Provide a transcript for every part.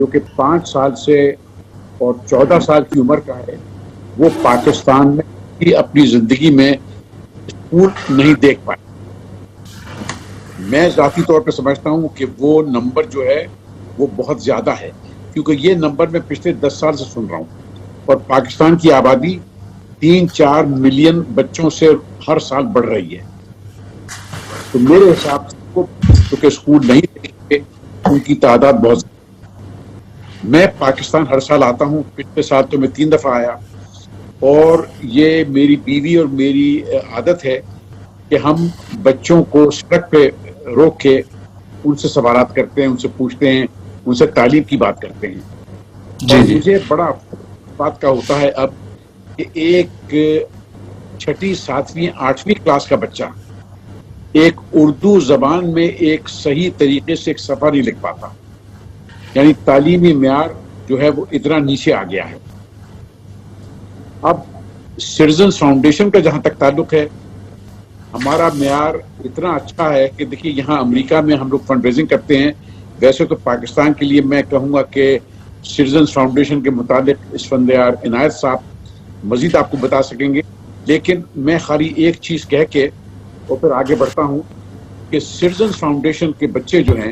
جو کہ 5 سال سے اور 14 سال کی عمر کا ہے، وہ پاکستان میں بھی اپنی زندگی میں اسکول نہیں دیکھ پائے. میں ذاتی طور پہ سمجھتا ہوں کہ وہ نمبر جو ہے وہ بہت زیادہ ہے، کیونکہ یہ نمبر میں پچھلے 10 سال سے سن رہا ہوں، اور پاکستان کی آبادی 3-4 ملین بچوں سے ہر سال بڑھ رہی ہے. تو میرے حساب سے کیونکہ اسکول نہیں دیکھتے ان کی تعداد بہت زیادہ. میں پاکستان ہر سال آتا ہوں، پچھلے سال تو میں 3 دفعہ آیا، اور یہ میری بیوی اور میری عادت ہے کہ ہم بچوں کو سڑک پہ روک کے ان سے سوالات کرتے ہیں، ان سے پوچھتے ہیں، ان سے تعلیم کی بات کرتے ہیں. اور مجھے بڑا بات کا ہوتا ہے اب کہ ایک 6ٹھی 7ویں 8ویں کلاس کا بچہ ایک اردو زبان میں ایک صحیح طریقے سے ایک صفحہ نہیں لکھ پاتا. یعنی تعلیمی معیار جو ہے وہ اتنا نیچے آ گیا ہے. اب سٹیزنز فاؤنڈیشن کا جہاں تک تعلق ہے، ہمارا معیار اتنا اچھا ہے کہ دیکھیے یہاں امریکہ میں ہم لوگ فنڈ ریزنگ کرتے ہیں. ویسے تو پاکستان کے لیے میں کہوں گا کہ سٹیزنز فاؤنڈیشن کے متعلق اسفندیار عنایت صاحب مزید آپ کو بتا سکیں گے، لیکن میں خالی ایک چیز کہہ کے اور پھر آگے بڑھتا ہوں کہ سٹیزنز فاؤنڈیشن کے بچے جو ہیں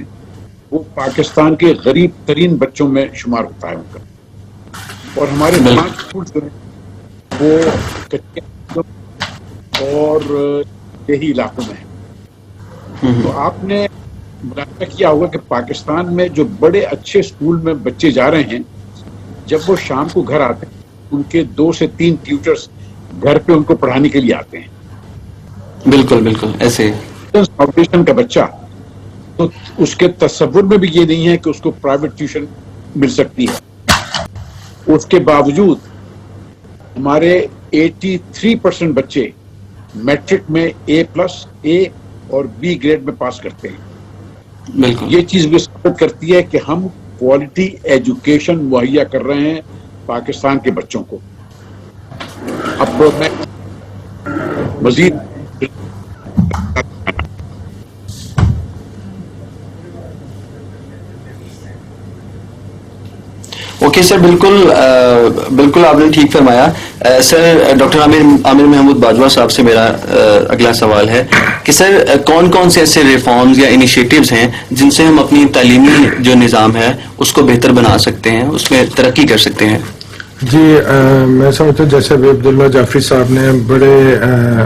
وہ پاکستان کے غریب ترین بچوں میں شمار ہوتا ہے ان کا. اور ہمارے تمام اسکول جو ہیں وہ کچے اور دیہی علاقوں میں ہیں. تو آپ نے ملاحظہ کیا ہوگا کہ پاکستان میں جو بڑے اچھے اسکول میں بچے جا رہے ہیں، جب وہ شام کو گھر آتے ہیں ان کے 2 سے 3 ٹیوٹرز گھر پہ ان کو پڑھانے کے لیے آتے ہیں. بالکل بالکل ایسے فاؤنڈیشن کا بچہ تو اس کے تصور میں بھی یہ نہیں ہے کہ اس کو پرائیویٹ ٹیوشن مل سکتی ہے. اس کے باوجود ہمارے 83% بچے میٹرک میں A+ اور B گریڈ میں پاس کرتے ہیں. بالکل یہ چیز بھی ثابت کرتی ہے کہ ہم کوالٹی ایجوکیشن مہیا کر رہے ہیں پاکستان کے بچوں کو. اب میں مزید اوکے سر، بالکل آپ نے ٹھیک فرمایا. سر ڈاکٹر عامر محمود باجوہ صاحب سے میرا اگلا سوال ہے کہ سر کون کون سے ایسے ریفارمز یا انیشیٹوز ہیں جن سے ہم اپنی تعلیمی جو نظام ہے اس کو بہتر بنا سکتے ہیں، اس میں ترقی کر سکتے ہیں؟ جی میں سمجھتا ہوں جیسے ابھی عبداللہ جعفری صاحب نے بڑے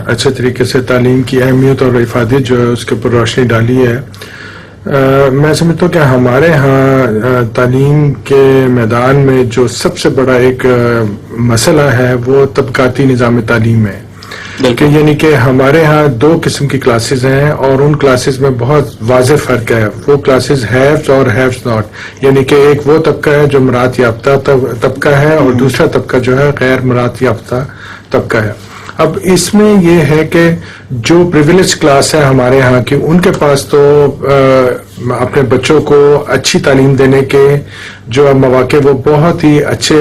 اچھے طریقے سے تعلیم کی اہمیت اور افادیت جو ہے اس کے اوپر روشنی ڈالی ہے. میں سمجھتا ہوں کہ ہمارے ہاں تعلیم کے میدان میں جو سب سے بڑا ایک مسئلہ ہے وہ طبقاتی نظام تعلیم ہے. یعنی کہ ہمارے ہاں 2 قسم کی کلاسز ہیں اور ان کلاسز میں بہت واضح فرق ہے. وہ کلاسز ہیوز اور ہیوز ناٹ، یعنی کہ ایک وہ طبقہ ہے جو مراعات یافتہ طبقہ ہے اور دوسرا طبقہ جو ہے غیر مراعات یافتہ طبقہ ہے. اب اس میں یہ ہے کہ جو پریویلیج کلاس ہے ہمارے ہاں کی، ان کے پاس تو اپنے بچوں کو اچھی تعلیم دینے کے جو مواقع وہ بہت ہی اچھے،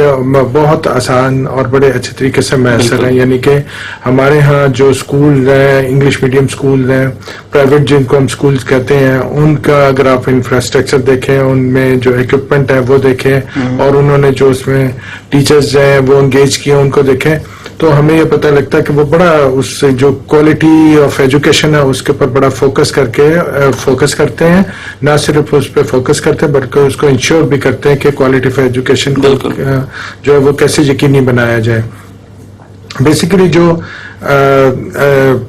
بہت آسان اور بڑے اچھے طریقے سے میسر ہیں. یعنی کہ ہمارے ہاں جو اسکول ہیں، انگلش میڈیم اسکول ہیں، پرائیویٹ جن کو ہم اسکولز کہتے ہیں، ان کا اگر آپ انفراسٹرکچر دیکھیں، ان میں جو ایکوپمنٹ ہے وہ دیکھیں، اور انہوں نے جو اس میں ٹیچرز ہیں وہ انگیج کیے ان کو دیکھیں، تو ہمیں یہ پتہ لگتا ہے کہ وہ بڑا اس سے جو کوالٹی آف ایجوکیشن ہے اس کے اوپر بڑا فوکس کرتے ہیں. نہ صرف اس پہ فوکس کرتے ہیں بلکہ اس کو انشور بھی کرتے ہیں کہ کوالٹی آف ایجوکیشن کو جو ہے وہ کیسے یقینی بنایا جائے. بیسیکلی جو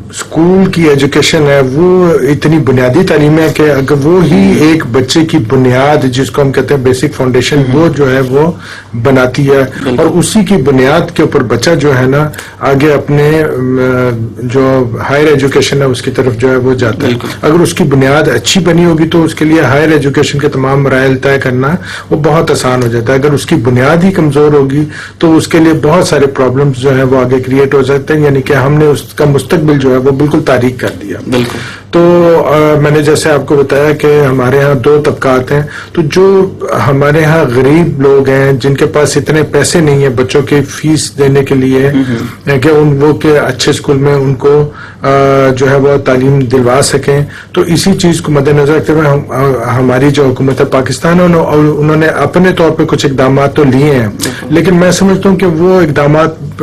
اسکول کی ایجوکیشن ہے وہ اتنی بنیادی تعلیم ہے کہ اگر وہ ہی ایک بچے کی بنیاد جس کو ہم کہتے ہیں بیسک فاؤنڈیشن وہ جو ہے وہ بناتی ہے، اور اسی کی بنیاد کے اوپر بچہ جو ہے نا آگے اپنے جو ہائر ایجوکیشن ہے اس کی طرف جو ہے وہ جاتا ہے. اگر اس کی بنیاد اچھی بنی ہوگی تو اس کے لیے ہائر ایجوکیشن کے تمام مراحل طے کرنا وہ بہت آسان ہو جاتا ہے. اگر اس کی بنیاد ہی کمزور ہوگی تو اس کے لیے بہت سارے پرابلمز جو ہیں وہ آگے کریٹ ہو سکتے ہیں. یعنی کہ ہم نے اس کا مستقبل جو ہے وہ بالکل تاریک کر دیا. بالکل. تو میں نے جیسے آپ کو بتایا کہ ہمارے ہاں 2 طبقات ہیں. تو جو ہمارے ہاں غریب لوگ ہیں جن کے پاس اتنے پیسے نہیں ہیں بچوں کی فیس دینے کے لیے کہ وہ کہ اچھے اسکول میں ان کو جو ہے وہ تعلیم دلوا سکیں, تو اسی چیز کو مد نظر رکھتے ہوئے ہماری جو حکومت ہے پاکستان انہوں نے اپنے طور پہ کچھ اقدامات تو لیے ہیں, لیکن میں سمجھتا ہوں کہ وہ اقدامات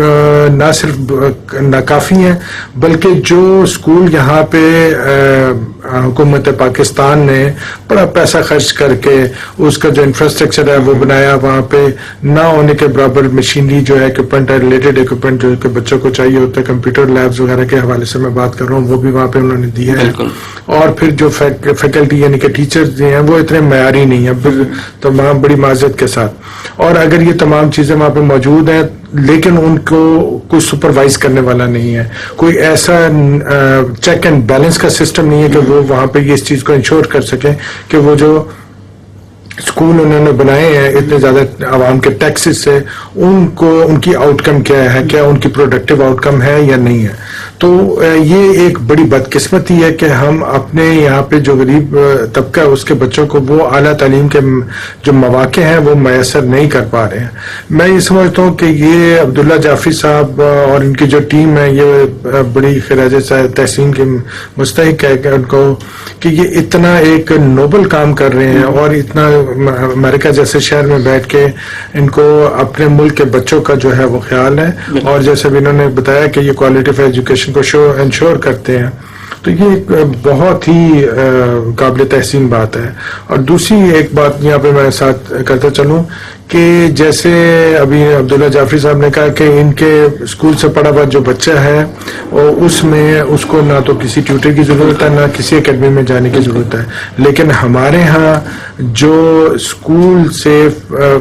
نہ صرف ناکافی ہیں بلکہ جو اسکول یہاں پہ حکومت پاکستان نے بڑا پیسہ خرچ کر کے اس کا جو انفراسٹرکچر ہے وہ بنایا, وہاں پہ نہ ہونے کے برابر مشینری جو ہے اکوپمنٹ ہے, ریلیٹڈ اکوپمنٹ جو کہ بچوں کو چاہیے ہوتا ہے, کمپیوٹر لیبز وغیرہ کے حوالے سے میں بات کر رہا ہوں, وہ بھی وہاں پہ انہوں نے دیا ہے. اور پھر جو فیکلٹی یعنی کہ ٹیچرز جو ہیں وہ اتنے معیاری نہیں ہیں, تمام بڑی معذرت کے ساتھ. اور اگر یہ تمام چیزیں وہاں پہ موجود ہیں لیکن ان کو کوئی سپروائز کرنے والا نہیں ہے, کوئی ایسا چیک اینڈ بیلنس کا سسٹم نہیں ہے کہ وہ وہاں پہ یہ اس چیز کو انشور کر سکیں کہ وہ جو اسکول انہوں نے بنائے ہیں اتنے زیادہ عوام کے ٹیکسز سے, ان کی آؤٹ کم کیا ہے, کیا ان کی پروڈکٹیو آؤٹ کم ہے یا نہیں ہے. تو یہ ایک بڑی بدقسمتی ہے کہ ہم اپنے یہاں پہ جو غریب طبقہ ہے اس کے بچوں کو وہ اعلیٰ تعلیم کے جو مواقع ہیں وہ میسر نہیں کر پا رہے ہیں. میں یہ سمجھتا ہوں کہ یہ عبداللہ جعفری صاحب اور ان کی جو ٹیم ہے یہ بڑی خراج تحسین کے مستحق ہے کہ ان کو کہ یہ اتنا ایک نوبل کام کر رہے ہیں اور اتنا امریکہ جیسے شہر میں بیٹھ کے ان کو اپنے ملک کے بچوں کا جو ہے وہ خیال ہے, اور جیسے بھی انہوں نے بتایا کہ یہ کوالٹی آف ایجوکیشن کو انشور کرتے ہیں. تو یہ ایک بہت ہی قابل تحسین بات ہے. اور دوسری ایک بات یہاں پہ میں ساتھ کرتا چلوں کہ جیسے ابھی عبداللہ جعفری صاحب نے کہا کہ ان کے اسکول سے پڑھا ہوا جو بچہ ہے اس میں اس کو نہ تو کسی ٹیوٹر کی ضرورت ہے نہ کسی اکیڈمی میں جانے کی ضرورت ہے, لیکن ہمارے ہاں جو اسکول سے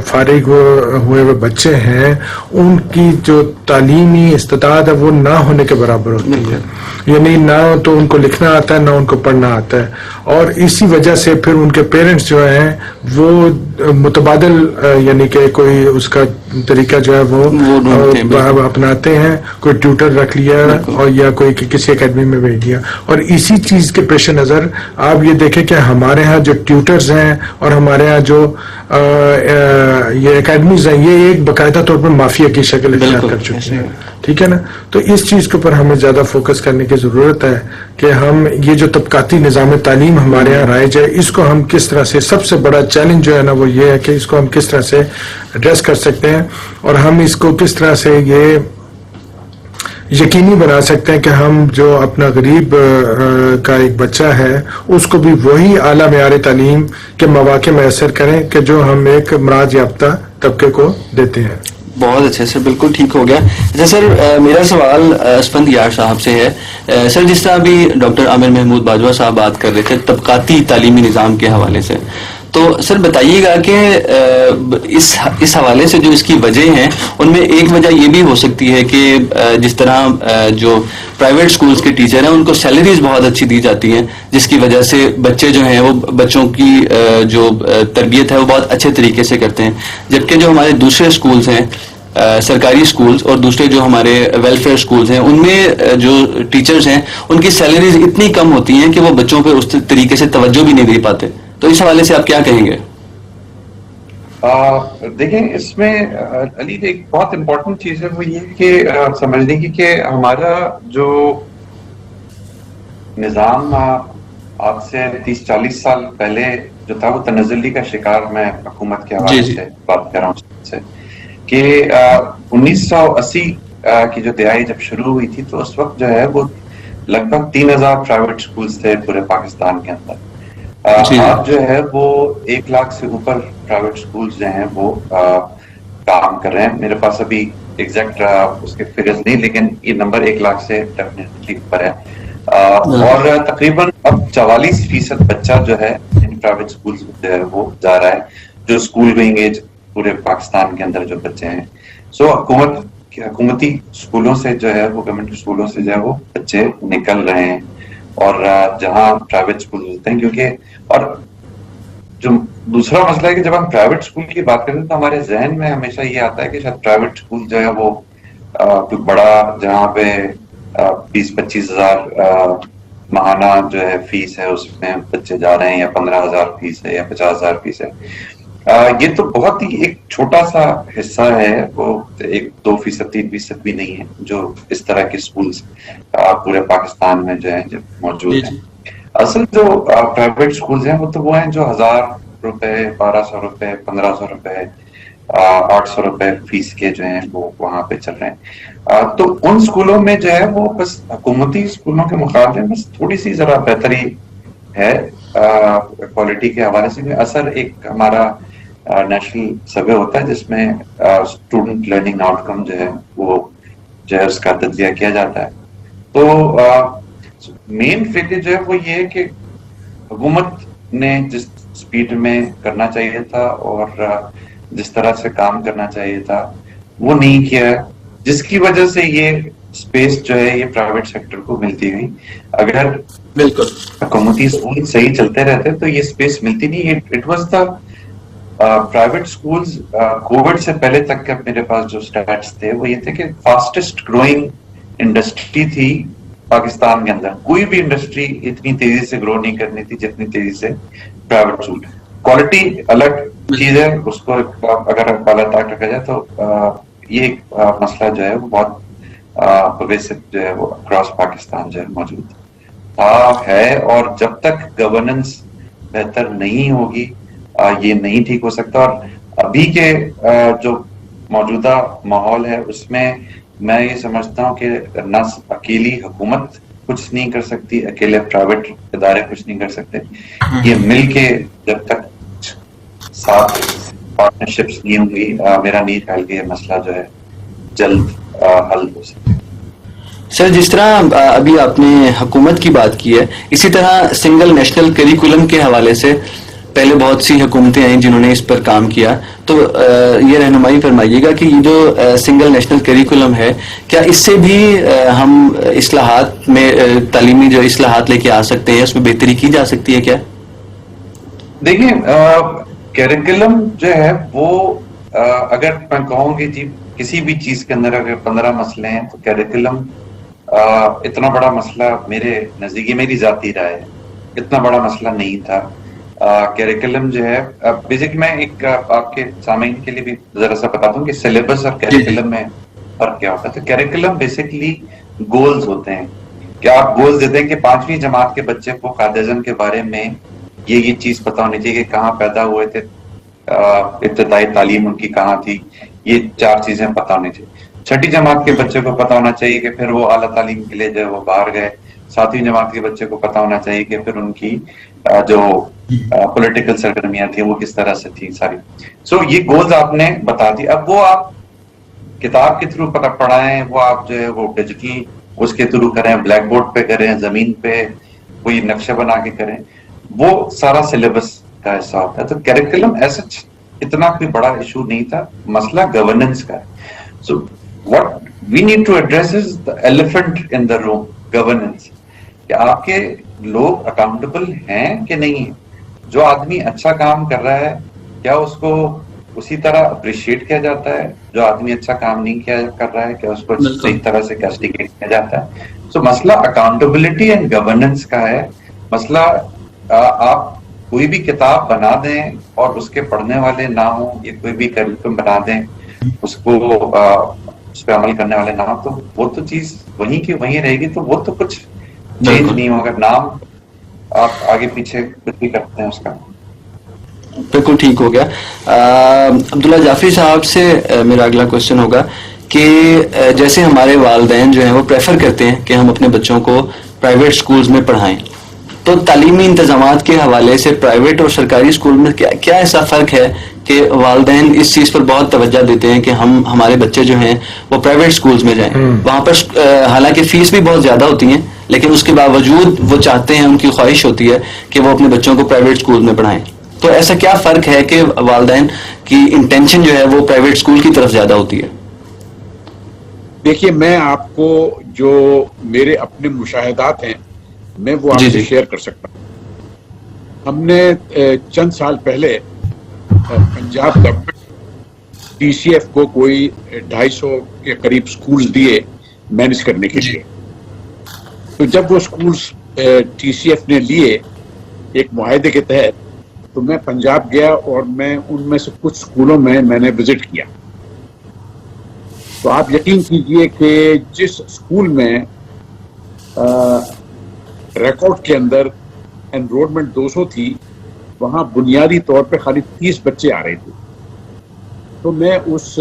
فارغ ہوئے ہوئے بچے ہیں ان کی جو تعلیمی استطاعت ہے وہ نہ ہونے کے برابر ہوتی ہے, یعنی نہ تو ان کو لکھنا آتا ہے نہ ان کو پڑھنا آتا ہے. اور اسی وجہ سے پھر ان کے پیرنٹس جو ہیں وہ متبادل یعنی کہ کوئی اس کا طریقہ جو ہے وہ اپناتے ہیں, کوئی ٹیوٹر رکھ لیا اور یا کوئی کسی اکیڈمی میں بھیج دیا. اور اسی چیز کے پیش نظر آپ یہ دیکھیں کہ ہمارے ہاں جو ٹیوٹرز ہیں اور ہمارے ہاں جو یہ اکیڈمیز ہیں یہ ایک باقاعدہ طور پر مافیا کی شکل اختیار کر چکی ہیں. ٹھیک ہے نا, تو اس چیز کے اوپر ہمیں زیادہ فوکس کرنے کی ضرورت ہے کہ ہم یہ جو طبقاتی نظام تعلیم ہمارے یہاں رائج ہے اس کو ہم کس طرح سے, سب سے بڑا چیلنج جو ہے نا وہ یہ ہے کہ اس کو ہم کس طرح سے ایڈریس کر سکتے ہیں اور ہم اس کو کس طرح سے یہ یقینی بنا سکتے ہیں کہ ہم جو اپنا غریب کا ایک بچہ ہے اس کو بھی وہی اعلیٰ معیار تعلیم کے مواقع میسر کریں کہ جو ہم ایک مراد یافتہ طبقے کو دیتے ہیں. بہت اچھے سر, بالکل ٹھیک ہو گیا. اچھا سر, میرا سوال اسفندیار صاحب سے ہے. سر جس طرح ابھی ڈاکٹر عامر محمود باجوہ صاحب بات کر رہے تھے طبقاتی تعلیمی نظام کے حوالے سے, تو سر بتائیے گا کہ اس حوالے سے جو اس کی وجہ ہیں ان میں ایک وجہ یہ بھی ہو سکتی ہے کہ جس طرح جو پرائیویٹ سکولز کے ٹیچر ہیں ان کو سیلریز بہت اچھی دی جاتی ہیں جس کی وجہ سے بچے جو ہیں وہ بچوں کی جو تربیت ہے وہ بہت اچھے طریقے سے کرتے ہیں, جبکہ جو ہمارے دوسرے سکولز ہیں سرکاری سکولز اور دوسرے جو ہمارے ویلفیئر سکولز ہیں ان میں جو ٹیچرز ہیں ان کی سیلریز اتنی کم ہوتی ہیں کہ وہ بچوں پہ اس طریقے سے توجہ بھی نہیں دے پاتے. تو اس حوالے سے آپ کیا کہیں گے؟ دیکھیں اس میں علی ایک بہت امپورٹنٹ چیز ہے وہ یہ کہ سمجھنے کی کہ ہمارا جو نظام آج سے 30-40 سال پہلے جو تھا وہ تنزلی کا شکار میں حکومت کے حوالے سے بات کر رہا ہوں سے کہ 1980 کی جو دہائی جب شروع ہوئی تھی تو اس وقت جو ہے وہ لگ بھگ 3000 پرائیویٹ سکولز تھے پورے پاکستان کے اندر. آج جو ہے وہ 1 لاکھ سے اوپر پرائیویٹ سکولز جو ہیں وہ کام کر رہے ہیں. میرے پاس ابھی ایگزیکٹ اس کے فگرز نہیں لیکن یہ نمبر 1 لاکھ سے ڈیفینیٹلی اوپر ہے. اور تقریباً اب 44% بچہ جو ہے ان پرائیویٹ سکولز جو ہے وہ جا رہا ہے, جو اسکول گوئنگ ایج پورے پاکستان کے اندر جو بچے ہیں. سو حکومتی اسکولوں سے جو ہے وہ گورنمنٹ اسکولوں سے جو ہے وہ بچے نکل رہے ہیں اور جہاں پرائیویٹ اسکول ہوتے ہیں کیونکہ اور جو دوسرا مسئلہ ہے کہ جب ہم پرائیویٹ اسکول کی بات کرتے ہیں تو ہمارے ذہن میں ہمیشہ یہ آتا ہے کہ شاید پرائیویٹ اسکول جو ہے وہ کوئی بڑا جہاں پہ 20-25 ہزار ماہانہ جو ہے فیس ہے اس میں بچے جا رہے ہیں، یا 15,000 فیس ہے، یا 50,000 فیس ہے. یہ تو بہت ہی ایک چھوٹا سا حصہ ہے، وہ 1-2%، 3% بھی نہیں ہے جو اس طرح کے اسکولس پورے پاکستان میں جو ہے موجود ہیں. اصل جو پرائیویٹ اسکولز ہیں وہ تو وہ ہیں جو 1,000 روپے، 1,200 روپے، 1,500 روپے، 800 روپے فیس کے جو ہیں وہ وہاں پہ چل رہے ہیں. تو ان اسکولوں میں جو ہے وہ بس حکومتی اسکولوں کے مقابلے بس تھوڑی سی ذرا بہتری ہے کوالٹی کے حوالے سے. اثر ایک ہمارا نیشنل سروے ہوتا ہے جس میں اسٹوڈنٹ لرننگ آؤٹ کم جو ہے وہ جو ہے اس کا تجزیہ کیا جاتا ہے. تو مین فکر جو ہے وہ یہ ہے کہ حکومت نے جس سپیڈ میں کرنا چاہیے تھا اور جس طرح سے کام کرنا چاہیے تھا وہ نہیں کیا ہے، جس کی وجہ سے یہ اسپیس جو ہے یہ پرائیویٹ سیکٹر کو ملتی گئی. اگر بالکل حکومتی اسکول صحیح چلتے رہتے تو یہ اسپیس ملتی نہیں. It was the private schools Covid سے پہلے تک کے میرے پاس جو اسٹیٹس تھے وہ یہ تھے کہ فاسٹسٹ گروئنگ انڈسٹری تھی پاکستان کے اندر. کوئی بھی انڈسٹری اتنی تیزی سے گرو نہیں کرنی تھی جتنی تیزی سے پرائیویٹ اسکول. کوالٹی الگ چیز ہے، اس کو اگر بالا تک رکھا جائے تو یہ ایک مسئلہ جو ہے وہ بہت پرویسو جو ہے وہ اکراس پاکستان جو ہے موجود ہے. اور جب تک گورننس بہتر نہیں ہوگی یہ نہیں ٹھیک ہو سکتا. اور ابھی کے جو موجودہ ماحول ہے اس میں میں یہ سمجھتا ہوں کہ نہ اکیلی حکومت کچھ نہیں کر سکتی، اکیلے پرائیویٹ ادارے کچھ نہیں کر سکتے. یہ مل کے جب تک ساتھ پارٹنرشپس نہیں ہوں گی میرا نہیں خیال کہ یہ مسئلہ جو ہے جلد حل ہو سکتا ہے. سر جس طرح ابھی آپ نے حکومت کی بات کی ہے، اسی طرح سنگل نیشنل کریکولم کے حوالے سے پہلے بہت سی حکومتیں آئیں جنہوں نے اس پر کام کیا. تو یہ رہنمائی فرمائیے گا کہ یہ جو سنگل نیشنل کریکولم ہے کیا اس سے بھی ہم اصلاحات میں تعلیمی جو اصلاحات لے کے آ سکتے ہیں، اس میں بہتری کی جا سکتی ہے کیا؟ دیکھیں کیریکولم جو ہے وہ اگر میں کہوں کہ جی کسی بھی چیز کے اندر اگر 15 مسئلے ہیں تو کیریکولم اتنا بڑا مسئلہ میرے نزدیکی میری ذاتی رائے ہے اتنا بڑا مسئلہ نہیں تھا. کیریکولم جو ہے بیسک میں ایک آپ کے سامعین کے لیے بھی ذرا سا بتا دوں کہ سلیبس اور کیریکولم میں فرق کیا ہوتا ہے. تو کیریکولم بیسکلی گولز ہوتے ہیں کہ آپ گولز دیتے ہیں کہ 5ویں جماعت کے بچے کو قائد اعظم کے بارے میں یہ چیز پتا ہونی چاہیے کہ کہاں پیدا ہوئے تھے، ابتدائی تعلیم ان کی کہاں تھی، یہ 4 چیزیں پتا ہونی چاہیے. 6ٹھی جماعت کے بچے کو پتا ہونا چاہیے کہ پھر وہ اعلیٰ تعلیم کے لیے جو ہے وہ باہر گئے. 7ویں جماعت کے بچے کو پتا ہونا چاہیے کہ پھر ان کی جو پولیٹیکل سرگرمیاں تھیں وہ کس طرح سے تھی ساری. سو یہ گولز آپ نے بتا دی. اب وہ آپ کتاب کے تھرو پڑھائیں، وہ آپ جو ہے وہ ڈیجیٹل اس کے تھرو کریں، بلیک بورڈ پہ کریں، زمین پہ کوئی نقشہ بنا کے کریں، وہ سارا سلیبس کا حصہ ہوتا ہے. تو کیریکولم ایسا اتنا کوئی بڑا ایشو نہیں تھا، مسئلہ گورننس کا ہے. سو what we need to address is the elephant in the room, governance. کہ آپ کے لوگ اکاؤنٹیبل ہیں کہ نہیں ہیں. جو آدمی اچھا کام کر رہا ہے کیا اس کو اسی طرح اپریشیٹ کیا جاتا ہے؟ جو آدمی اچھا کام نہیں کر رہا ہے کیا اس کو صحیح طرح سے کیسٹیگیٹ کیا جاتا ہے؟ سو مسئلہ اکاؤنٹیبلٹی اینڈ گورننس کا ہے. مسئلہ آپ کوئی بھی کتاب بنا دیں اور اس کے پڑھنے والے نہ ہوں، یا کوئی بھی کریکولم بنا دیں اس کو اس پہ عمل کرنے والے نہ ہوں، تو وہ تو چیز وہیں کی وہیں رہے گی. تو وہ تو کچھ چینج نہیں ہوگا. نام آپ آگے پیچھے کچھ بھی کرتے ہیں اس کا. بالکل ٹھیک ہو گیا. عبداللہ جعفری صاحب سے میرا اگلا کوشچن ہوگا کہ جیسے ہمارے والدین جو ہیں وہ پریفر کرتے ہیں کہ ہم اپنے بچوں کو پرائیویٹ سکولز میں پڑھائیں، تو تعلیمی انتظامات کے حوالے سے پرائیویٹ اور سرکاری اسکول میں کیا ایسا فرق ہے کہ والدین اس چیز پر بہت توجہ دیتے ہیں کہ ہمارے بچے جو ہیں وہ پرائیویٹ سکولز میں جائیں؟ وہاں پر حالانکہ فیس بھی بہت زیادہ ہوتی ہیں لیکن اس کے باوجود وہ چاہتے ہیں، ان کی خواہش ہوتی ہے کہ وہ اپنے بچوں کو پرائیویٹ سکول میں پڑھائیں. تو ایسا کیا فرق ہے کہ والدین کی انٹینشن جو ہے وہ پرائیویٹ سکول کی طرف زیادہ ہوتی ہے؟ دیکھیے میں آپ کو جو میرے اپنے مشاہدات ہیں میں وہ آپ سے شیئر کر سکتا ہوں. ہم نے چند سال پہلے پنجاب گورنمنٹ TCF کو کوئی 250 کے قریب سکول دیے مینج کرنے کے لیے. تو جب وہ سکولز TCF نے لیے ایک معاہدے کے تحت، تو میں پنجاب گیا اور میں ان میں سے کچھ سکولوں میں نے وزٹ کیا. تو آپ یقین کیجئے کہ جس سکول میں ریکارڈ کے اندر انرولمنٹ 200 تھی، وہاں بنیادی طور پہ خالی 30 بچے آ رہے تھے. تو میں اس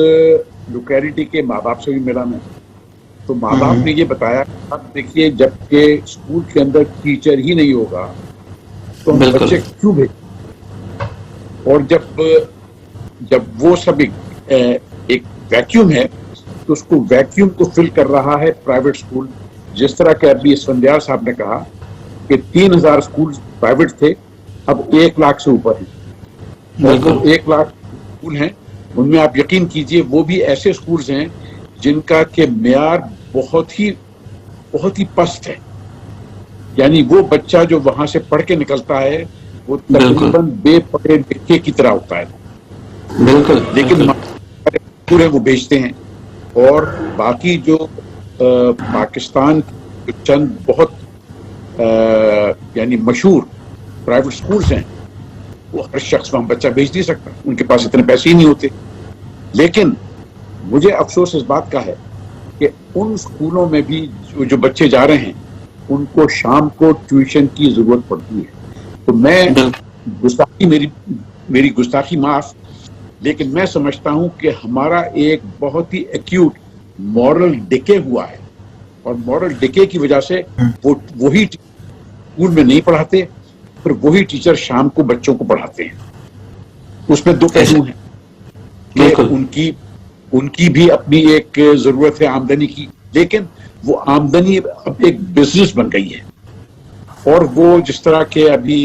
لوکیلٹی کے ماں باپ سے بھی ملا میں، تو ماں باپ نے یہ بتایا، اب دیکھیے جب کہ اسکول کے اندر ٹیچر ہی نہیں ہوگا تو ہم بچے کیوں بھیجیں؟ اور جب وہ سب ایک ویکیوم ہے تو اس کو ویکیوم کو فل کر رہا ہے پرائیویٹ اسکول. جس طرح کہ ابھی اسفندیار صاحب نے کہا کہ 3000 اسکول پرائیویٹ تھے، اب 1 لاکھ سے اوپر ہیں. اور وہ 1 لاکھ اسکول ہیں، ان میں آپ یقین کیجئے وہ بھی ایسے اسکولز ہیں جن کا کہ معیار بہت ہی پست ہے. یعنی وہ بچہ جو وہاں سے پڑھ کے نکلتا ہے وہ تقریباً بے پڑھے لکھے کی طرح ہوتا ہے. بالکل. لیکن پورے وہ بیچتے ہیں. اور باقی جو پاکستان کے چند بہت یعنی مشہور پرائیویٹ اسکولز ہیں، وہ ہر شخص وہاں بچہ بھیج نہیں سکتا، ان کے پاس اتنے پیسے ہی نہیں ہوتے. لیکن مجھے افسوس اس بات کا ہے کہ ان اسکولوں میں بھی جو بچے جا رہے ہیں ان کو شام کو ٹیوشن کی ضرورت پڑتی ہے. تو میں گستاخی میری گستاخی معاف، لیکن میں سمجھتا ہوں کہ ہمارا ایک بہت ہی ایکیوٹ مورل ڈکے ہوا ہے، اور مورل ڈکے کی وجہ سے وہی اسکول میں نہیں پڑھاتے، پھر وہی ٹیچر شام کو بچوں کو پڑھاتے ہیں. اس میں 2 پہلو ہیں کہ ان کی بھی اپنی ایک ضرورت ہے آمدنی کی، لیکن وہ آمدنی اب ایک بزنس بن گئی ہے. اور وہ جس طرح کہ ابھی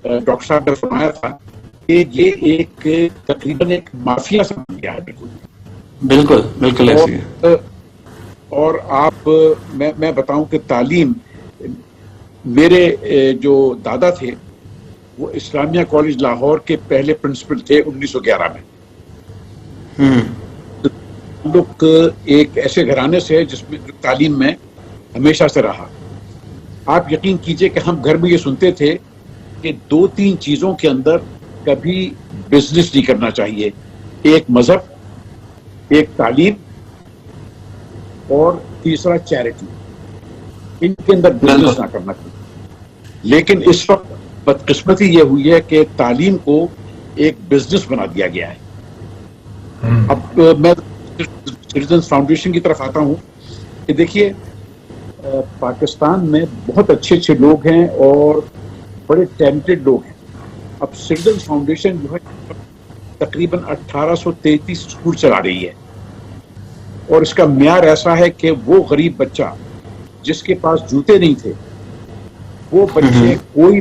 ڈاکٹر صاحب نے فرمایا تھا کہ یہ ایک تقریباً ایک مافیا سا بن گیا ہے. بالکل ایسی ہے. اور آپ میں بتاؤں کہ تعلیم، میرے جو دادا تھے وہ اسلامیہ کالج لاہور کے پہلے پرنسپل تھے 1911 میں. ہم لوگ ایک ایسے گھرانے سے جس میں تعلیم میں ہمیشہ سے رہا. آپ یقین کیجئے کہ ہم گھر میں یہ سنتے تھے کہ 2-3 چیزوں کے اندر کبھی بزنس نہیں کرنا چاہیے، ایک مذہب، ایک تعلیم، اور تیسرا چیریٹی. ان کے اندر بزنس نہ کرنا چاہیے. لیکن اس وقت بدقسمتی یہ ہوئی ہے کہ تعلیم کو ایک بزنس بنا دیا گیا ہے. اب میں سٹیزنز فاؤنڈیشن کی طرف آتا ہوں کہ دیکھیے پاکستان میں بہت اچھے لوگ ہیں اور بڑے ٹیلنٹڈ لوگ ہیں. اب سٹیزنز فاؤنڈیشن جو ہے تقریباً 1833 اسکول چلا رہی ہے، اور اس کا معیار ایسا ہے کہ وہ غریب بچہ جس کے پاس جوتے نہیں تھے، وہ بچے کوئی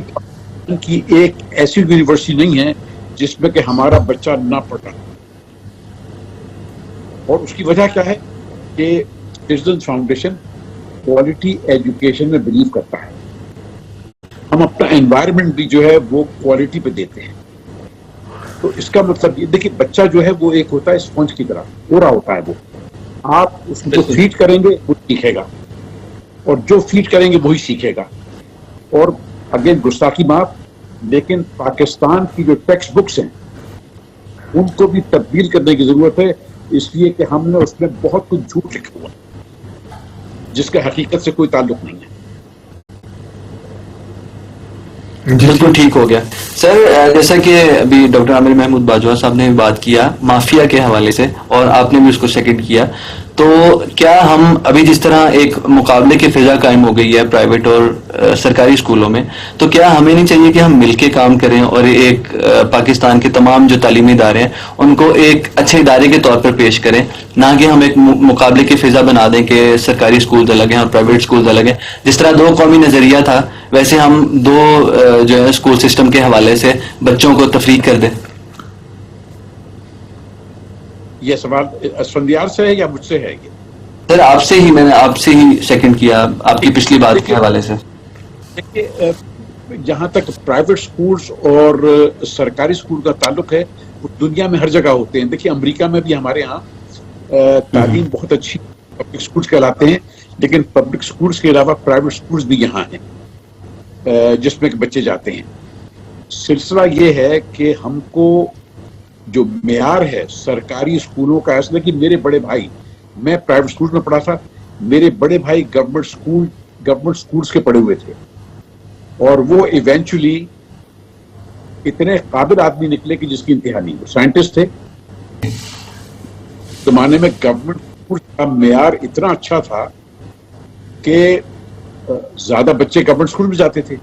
کی ایک ایسی یونیورسٹی نہیں ہے جس میں کہ ہمارا بچہ نہ پڑھ رہا. اور اس کی وجہ کیا ہے کہ سٹیزنز فاؤنڈیشن کوالٹی ایجوکیشن میں بلیو کرتا ہے. ہم اپنا انوائرمنٹ بھی جو ہے وہ کوالٹی پہ دیتے ہیں. تو اس کا مطلب یہ دیکھیے بچہ جو ہے وہ ایک ہوتا ہے اسپونج کی طرح، پورا ہوتا ہے. وہ آپ اس کو فیڈ کریں گے وہ سیکھے گا، اور جو فیڈ کریں گے وہی سیکھے گا. اور اگین گستاخی معاف، لیکن پاکستان کی جو ٹیکسٹ بکس ہیں ان کو بھی تبدیل کرنے کی ضرورت ہے، اس لیے کہ ہم نے اس میں بہت کچھ جھوٹ لکھا ہوا جس کا حقیقت سے کوئی تعلق نہیں ہے. بالکل ٹھیک ہو گیا. سر جیسا کہ ابھی ڈاکٹر عامر محمود باجوہ صاحب نے بات کیا مافیا کے حوالے سے، اور آپ نے بھی اس کو سیکنڈ کیا، تو کیا ہم ابھی جس طرح ایک مقابلے کی فضا قائم ہو گئی ہے پرائیویٹ اور سرکاری اسکولوں میں، تو کیا ہمیں نہیں چاہیے کہ ہم مل کے کام کریں اور ایک پاکستان کے تمام جو تعلیمی ادارے ہیں ان کو ایک اچھے ادارے کے طور پر پیش کریں، نہ کہ ہم ایک مقابلے کی فضا بنا دیں کہ سرکاری اسکولز الگ ہیں اور پرائیویٹ اسکولز الگ ہیں. جس طرح 2 قومی نظریہ تھا ویسے ہم 2 جو ہے اسکول سسٹم کے حوالے سے بچوں کو تفریق کر دیں. یہ سوال اسفندیار سے ہے یا مجھ سے ہے؟ یہ سر آپ سے ہی، میں نے آپ سے ہی سیکنڈ کیا آپ کی پچھلی بات کے حوالے سے. دیکھیے جہاں تک پرائیویٹ اسکولز اور سرکاری اسکول کا تعلق ہے وہ دنیا میں ہر جگہ ہوتے ہیں. دیکھیے امریکہ میں بھی ہمارے ہاں تعلیم بہت اچھی پبلک اسکولز کہلاتے ہیں، لیکن پبلک اسکولس کے علاوہ پرائیویٹ اسکولس بھی یہاں ہیں جس میں کہ بچے جاتے ہیں. سلسلہ یہ ہے کہ ہم کو جو معیار ہے سرکاری اسکولوں کا ایسا کہ میرے بڑے بھائی، میں پرائیویٹ اسکول میں پڑھا تھا، میرے بڑے بھائی گورنمنٹ اسکولس کے پڑھے ہوئے تھے، اور وہ ایونچولی اتنے قابل آدمی نکلے کہ جس کی انتہا نہیں. وہ سائنٹسٹ تھے. زمانے میں گورنمنٹ اسکول کا معیار اتنا اچھا تھا کہ زیادہ بچے گورنمنٹ اسکول میں جاتے تھے،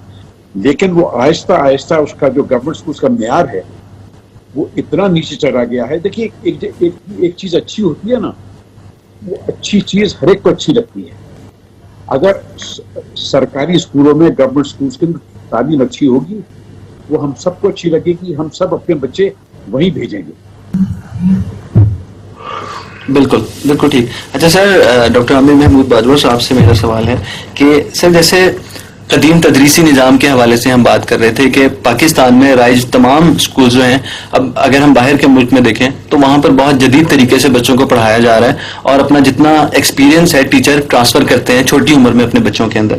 لیکن وہ آہستہ آہستہ اس کا جو گورنمنٹ اسکول کا معیار ہے وہ اتنا نیچے چلا گیا ہے. دیکھیے ایک چیز اچھی ہوتی ہے نا، وہ اچھی چیز ہر ایک کو اچھی لگتی ہے. اگر سرکاری اسکولوں میں گورنمنٹ اسکولس کے اندر تعلیم اچھی ہوگی وہ ہم سب کو اچھی لگے گی، ہم سب اپنے بچے وہیں بھیجیں گے. بالکل بالکل ٹھیک. اچھا سر، ڈاکٹر عامر محمود باجوہ صاحب سے میرا سوال ہے کہ سر جیسے قدیم تدریسی نظام کے حوالے سے ہم بات کر رہے تھے کہ پاکستان میں رائج تمام اسکول جو ہیں، اب اگر ہم باہر کے ملک میں دیکھیں تو وہاں پر بہت جدید طریقے سے بچوں کو پڑھایا جا رہا ہے اور اپنا جتنا ایکسپیرینس ہے ٹیچر ٹرانسفر کرتے ہیں چھوٹی عمر میں اپنے بچوں کے اندر.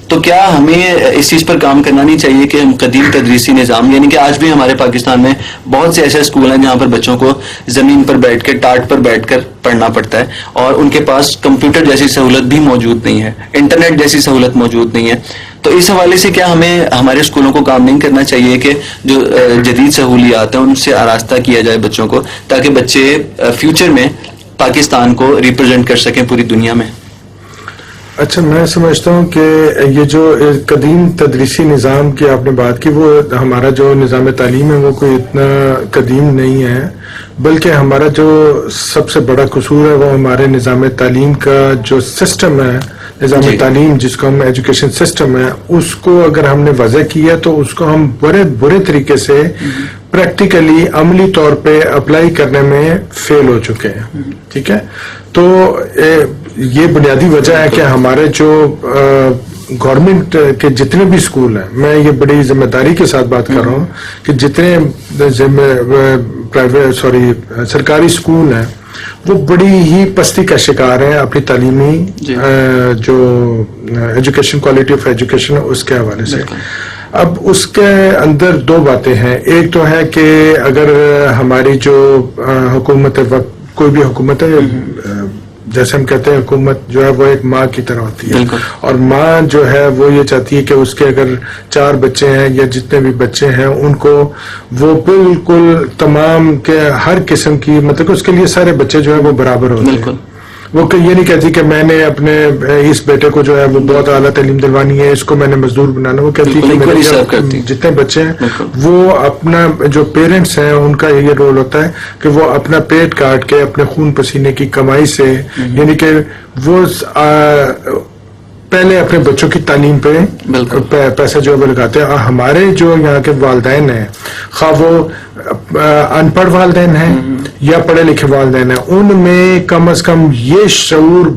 تو کیا ہمیں اس چیز پر کام کرنا نہیں چاہیے کہ ہم قدیم تدریسی نظام، یعنی کہ آج بھی ہمارے پاکستان میں بہت سے ایسے اسکول ہیں جہاں پر بچوں کو زمین پر بیٹھ کے ٹاٹ پر بیٹھ کر پڑھنا پڑتا ہے اور ان کے پاس کمپیوٹر جیسی سہولت بھی موجود نہیں ہے، انٹرنیٹ جیسی سہولت موجود نہیں ہے. تو اس حوالے سے کیا ہمیں ہمارے اسکولوں کو کام نہیں کرنا چاہیے کہ جو جدید سہولیات ہیں ان سے آراستہ کیا جائے بچوں کو، تاکہ بچے فیوچر میں پاکستان کو ریپرزینٹ کر سکیں پوری دنیا میں؟ اچھا، میں سمجھتا ہوں کہ یہ جو قدیم تدریسی نظام کی آپ نے بات کی، وہ ہمارا جو نظام تعلیم ہے وہ کوئی اتنا قدیم نہیں ہے، بلکہ ہمارا جو سب سے بڑا قصور ہے وہ ہمارے نظام تعلیم کا جو سسٹم ہے، نظام تعلیم جس کو ہم ایجوکیشن سسٹم ہے، اس کو اگر ہم نے وضع کیا تو اس کو ہم بڑے برے طریقے سے پریکٹیکلی عملی طور پہ اپلائی کرنے میں فیل ہو چکے ہیں. ٹھیک ہے، تو یہ بنیادی وجہ ہے کہ ہمارے جو گورنمنٹ کے جتنے بھی اسکول ہیں، میں یہ بڑی ذمہ داری کے ساتھ بات کر رہا ہوں کہ جتنے سرکاری اسکول ہیں وہ بڑی ہی پستی کا شکار ہیں اپنی تعلیمی جو ایجوکیشن، کوالٹی آف ایجوکیشن اس کے حوالے سے. اب اس کے اندر دو باتیں ہیں. ایک تو ہے کہ اگر ہماری جو حکومت وقت، کوئی بھی حکومت ہے، جیسے ہم کہتے ہیں حکومت جو ہے وہ ایک ماں کی طرح ہوتی ہے، اور ماں جو ہے وہ یہ چاہتی ہے کہ اس کے اگر 4 بچے ہیں یا جتنے بھی بچے ہیں ان کو وہ بالکل تمام کے ہر قسم کی، مطلب اس کے لیے سارے بچے جو ہے وہ برابر ہوتے ہیں. وہ یہ نہیں کہتی کہ میں نے اپنے اس بیٹے کو جو ہے وہ بہت اعلیٰ تعلیم دلوانی ہے، اس کو میں نے مزدور بنانا. وہ کہتی ہے کہ میرے جتنے بچے ہیں وہ اپنا، جو پیرنٹس ہیں ان کا یہ رول ہوتا ہے کہ وہ اپنا پیٹ کاٹ کے اپنے خون پسینے کی کمائی سے، یعنی کہ وہ پہلے اپنے بچوں کی تعلیم پہ پیسہ جو ہے وہ لگاتے ہیں. ہمارے جو یہاں کے والدین ہیں، خواہ وہ ان پڑھ والدین ہیں یا پڑھے لکھے والدین ہیں، ان میں کم از کم یہ شعور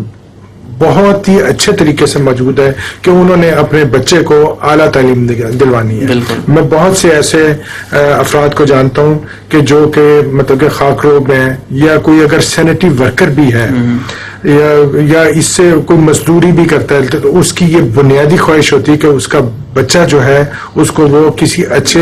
بہت ہی اچھے طریقے سے موجود ہے کہ انہوں نے اپنے بچے کو اعلیٰ تعلیم دلوانی ہے. میں بہت سے ایسے افراد کو جانتا ہوں کہ جو کہ مطلب کہ خاک روب ہیں، یا کوئی اگر سینیٹری ورکر بھی ہے یا اس سے کوئی مزدوری بھی کرتا ہے، تو اس کی یہ بنیادی خواہش ہوتی ہے کہ اس کا بچہ جو ہے اس کو وہ کسی اچھے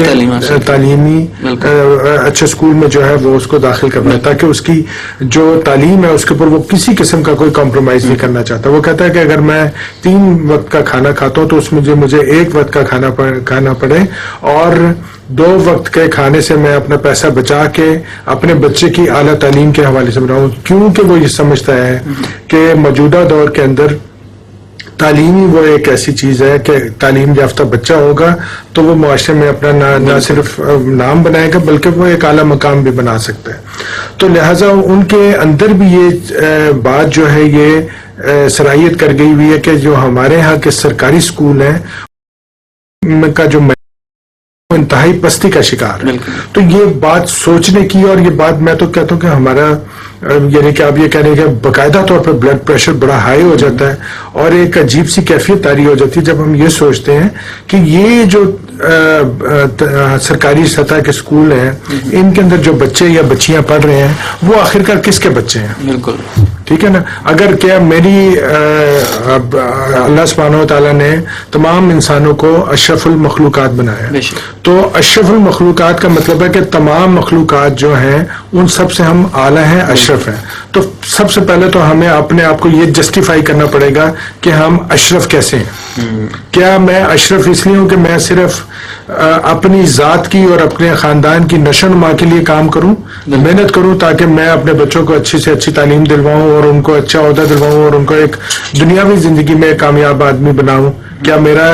تعلیمی اچھے اسکول میں جو ہے وہ اس کو داخل کرنا ہے، تاکہ اس کی جو تعلیم ہے اس کے اوپر وہ کسی قسم کا کوئی کمپرومائز نہیں کرنا چاہتا. وہ کہتا ہے کہ اگر میں 3 وقت کا کھانا کھاتا ہوں تو اس میں مجھے 1 وقت کا کھانا پڑے، اور 2 وقت کے کھانے سے میں اپنا پیسہ بچا کے اپنے بچے کی اعلیٰ تعلیم کے حوالے سے بناؤں، کیونکہ وہ یہ سمجھتا ہے کہ موجودہ دور کے اندر تعلیمی وہ ایک ایسی چیز ہے کہ تعلیم یافتہ بچہ ہوگا تو وہ معاشرے میں اپنا نہ صرف نام بنائے گا بلکہ وہ ایک اعلیٰ مقام بھی بنا سکتا ہے. تو لہٰذا ان کے اندر بھی یہ بات جو ہے یہ صلاحیت کر گئی ہوئی ہے کہ جو ہمارے ہاں کے سرکاری اسکول ہیں کا جو انتہائی پستی کا شکار ہے. تو یہ بات سوچنے کی، اور یہ بات میں تو کہتا ہوں کہ ہمارا یعنی کہ آپ یہ کہہ رہے ہیں کہ باقاعدہ طور پر بلڈ پریشر بڑا ہائی ہو جاتا ہے اور ایک عجیب سی کیفیت طاری ہو جاتی ہے جب ہم یہ سوچتے ہیں کہ یہ جو سرکاری سطح کے اسکول ہیں ان کے اندر جو بچے یا بچیاں پڑھ رہے ہیں وہ آخرکار کس کے بچے ہیں. بالکل ٹھیک ہے نا. اگر کیا میری اللہ سبحانہ و تعالیٰ نے تمام انسانوں کو اشرف المخلوقات بنایا, تو اشرف المخلوقات کا مطلب ہے کہ تمام مخلوقات جو ہیں ان سب سے ہم اعلیٰ ہیں, اشرف ہیں. تو سب سے پہلے تو ہمیں اپنے آپ کو یہ جسٹیفائی کرنا پڑے گا کہ ہم اشرف کیسے ہیں. کیا میں اشرف اس لیے ہوں کہ میں صرف اپنی ذات کی اور اپنے خاندان کی نشو و نما کے لیے کام کروں, محنت کروں تاکہ میں اپنے بچوں کو اچھی سے اچھی تعلیم دلواؤں اور ان کو اچھا عہدہ دلواؤں اور ان کو ایک دنیاوی زندگی میں کامیاب آدمی بناؤں. کیا میرا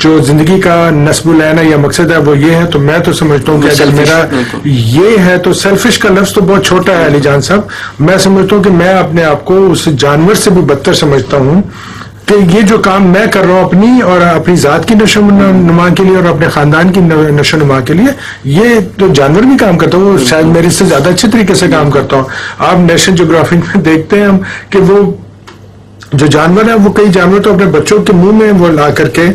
جو زندگی کا نصب العین ہے یا مقصد ہے وہ یہ ہے؟ تو میں تو سمجھتا ہوں کہ اگر میرا یہ ہے تو سیلفش کا لفظ تو بہت چھوٹا ہے علی جان صاحب. میں سمجھتا ہوں کہ میں اپنے آپ کو اس جانور سے بھی بدتر سمجھتا ہوں کہ یہ جو کام میں کر رہا ہوں اپنی اور اپنی ذات کی نشو و نما کے لیے اور اپنے خاندان کی نشو و نما کے لیے, یہ تو جانور بھی کام کرتا ہوں, وہ شاید میرے سے زیادہ اچھے طریقے سے کام کرتا ہوں. آپ نیشنل جیوگرافی میں دیکھتے ہیں ہم کہ وہ جو جانور ہیں, وہ کئی جانور تو اپنے بچوں کے منہ میں وہ لا کر کے